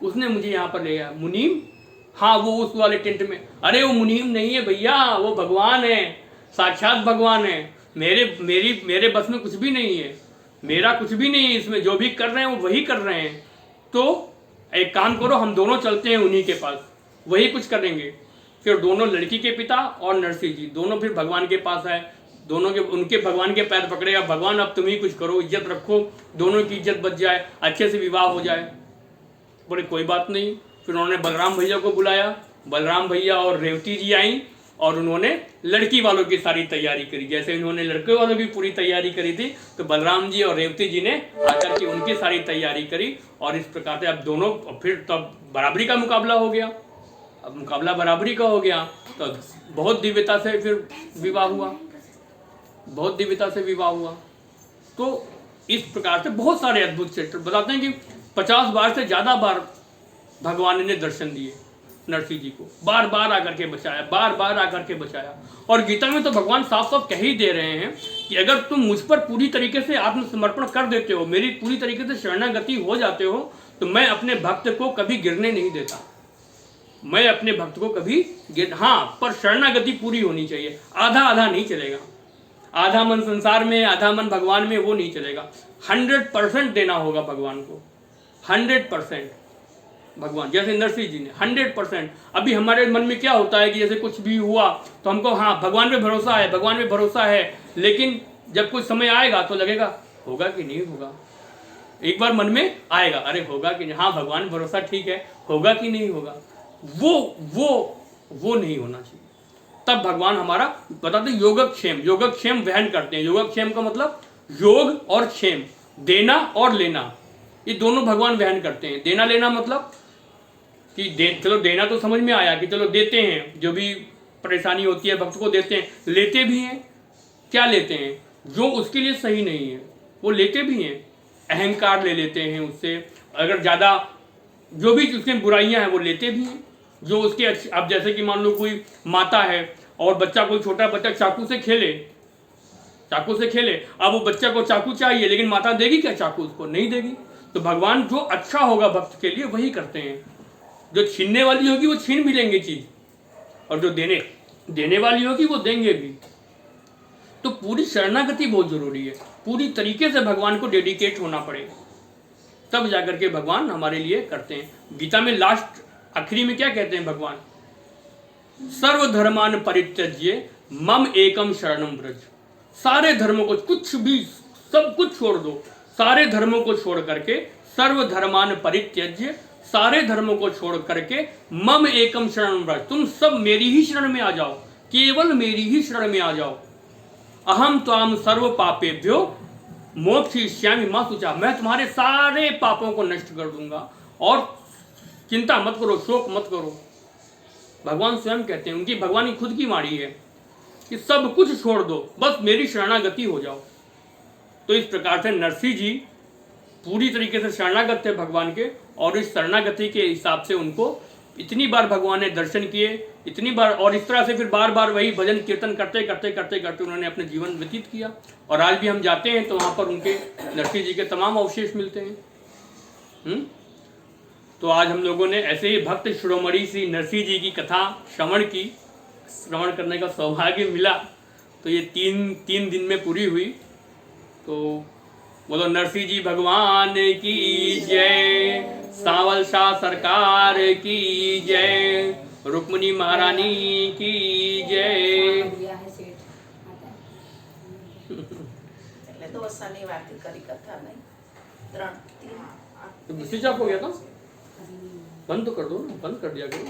Speaker 1: उसने मुझे यहाँ पर ले गया। मुनीम? हाँ वो उस वाले टेंट में। अरे वो मुनीम नहीं है भैया, वो भगवान है, साक्षात भगवान है। मेरे बस में कुछ भी नहीं है, मेरा कुछ भी नहीं है इसमें, जो भी कर रहे हैं वो वही कर रहे हैं। तो एक काम करो, हम दोनों चलते हैं उन्हीं के पास, वही कुछ करेंगे। फिर दोनों, लड़की के पिता और नरसिंह जी दोनों फिर भगवान के पास आए, दोनों के उनके भगवान के पैर पकड़ेगा, भगवान अब तुम ही कुछ करो, इज्जत रखो, दोनों की इज्जत बच जाए, अच्छे से विवाह हो जाए। बोले कोई बात नहीं। फिर उन्होंने बलराम भैया को बुलाया, बलराम भैया और रेवती जी आई और उन्होंने लड़की वालों की सारी तैयारी करी। जैसे इन्होंने लड़के वालों की पूरी तैयारी करी थी, तो बलराम जी और रेवती जी ने आकर के उनकी सारी तैयारी करी, और इस प्रकार से अब दोनों, फिर तब बराबरी का मुकाबला हो गया। अब मुकाबला बराबरी का हो गया तो बहुत दिव्यता से फिर विवाह हुआ, बहुत दिव्यता से विवाह हुआ। तो इस प्रकार से बहुत सारे अद्भुत चरित्र बताते हैं कि 50 बार से ज्यादा बार भगवान ने दर्शन दिए नरसिंह जी को, बार बार आकर के बचाया, बार बार आकर के बचाया। और गीता में तो भगवान साफ साफ कह ही दे रहे हैं कि अगर तुम मुझ पर पूरी तरीके से आत्मसमर्पण कर देते हो, मेरी पूरी तरीके से शरणागति हो जाते हो, तो मैं अपने भक्त को कभी गिरने नहीं देता। मैं अपने भक्त को कभी हाँ, पर शरणागति पूरी होनी चाहिए, आधा आधा नहीं चलेगा। आधा मन संसार में, आधा मन भगवान में, वो नहीं चलेगा। 100% देना होगा भगवान को, 100%। भगवान जैसे नरसिंह जी ने 100%। अभी हमारे मन में क्या होता है कि जैसे कुछ भी हुआ तो हमको हाँ भगवान पे भरोसा है, भगवान पे भरोसा है, लेकिन जब कुछ समय आएगा तो लगेगा होगा कि नहीं होगा। एक बार मन में आएगा, अरे होगा कि नहीं, हाँ भगवान भरोसा ठीक है, होगा कि नहीं होगा, वो नहीं होना चाहिए। तब भगवान हमारा बताते योगक्षेम वहन करते हैं। योगक्षेम का मतलब योग और क्षेम, देना और लेना, ये दोनों भगवान वहन करते हैं। देना लेना मतलब कि चलो देना तो समझ में आया कि चलो देते हैं, जो भी परेशानी होती है भक्त को देते हैं। लेते भी हैं, क्या लेते हैं? जो उसके लिए सही नहीं है वो लेते भी हैं। अहंकार ले लेते हैं उससे, अगर ज़्यादा जो भी उसमें बुराइयां हैं वो लेते भी हैं। जो उसके अब जैसे कि मान लो कोई माता है और बच्चा, कोई छोटा बच्चा चाकू से खेले, अब वो बच्चा को चाकू चाहिए, लेकिन माता देगी क्या चाकू? उसको नहीं देगी। तो भगवान जो अच्छा होगा भक्त के लिए वही करते हैं। जो छीनने वाली होगी वो छीन भी लेंगे चीज, और जो देने वाली होगी वो देंगे भी। तो पूरी शरणागति बहुत जरूरी है, पूरी तरीके से भगवान को डेडिकेट होना पड़ेगा, तब जाकर के भगवान हमारे लिए करते हैं। गीता में लास्ट आखिरी में क्या कहते हैं भगवान? सर्वधर्मान परित्यज्य मम एकम शरणम व्रज। सारे धर्मों को, कुछ भी, सब कुछ छोड़ दो, सारे धर्मों को छोड़ करके, सर्वधर्मान परित्यज्य, सारे धर्मों को छोड़ करके मम एकम शरणम व्रज, तुम सब मेरी ही शरण में आ जाओ, केवल मेरी ही शरण में आ जाओ। अहम त्वाम सर्व पापेभ्यो मोक्षयिष्यामि मा शुचा, मैं तुम्हारे सारे पापों को नष्ट कर दूंगा और चिंता मत करो, शोक मत करो। भगवान स्वयं कहते हैं, उनकी भगवान की खुद की वाणी है कि सब कुछ छोड़ दो, बस मेरी शरणागति हो जाओ। तो इस प्रकार से नरसिंह जी पूरी तरीके से शरणागत थे भगवान के, और इस शरणागति के हिसाब से उनको इतनी बार भगवान ने दर्शन किए, इतनी बार, और इस तरह से फिर बार बार वही भजन कीर्तन करते करते करते करते उन्होंने अपने जीवन व्यतीत किया। और आज भी हम जाते हैं तो वहाँ पर उनके, नरसिंह जी के तमाम अवशेष मिलते हैं। तो आज हम लोगों ने ऐसे ही भक्त शिरोमणि श्री नरसिंह जी की कथा श्रवण करने का सौभाग्य मिला। तो ये तीन दिन में पूरी हुई। तो बोलो नरसिंह जी भगवान की जय, सावल शाह सरकार की जय, रुक्मिणी महारानी की जय।
Speaker 5: એટલે દોસાની વાત કરી કથા નહીં 3
Speaker 1: तो स्विच ऑफ हो गया था, बंद तो कर दो ना, बंद कर दिया करो।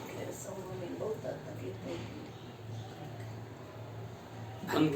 Speaker 5: એટલે સૌને બહુ તકલીફ થઈ
Speaker 1: बंद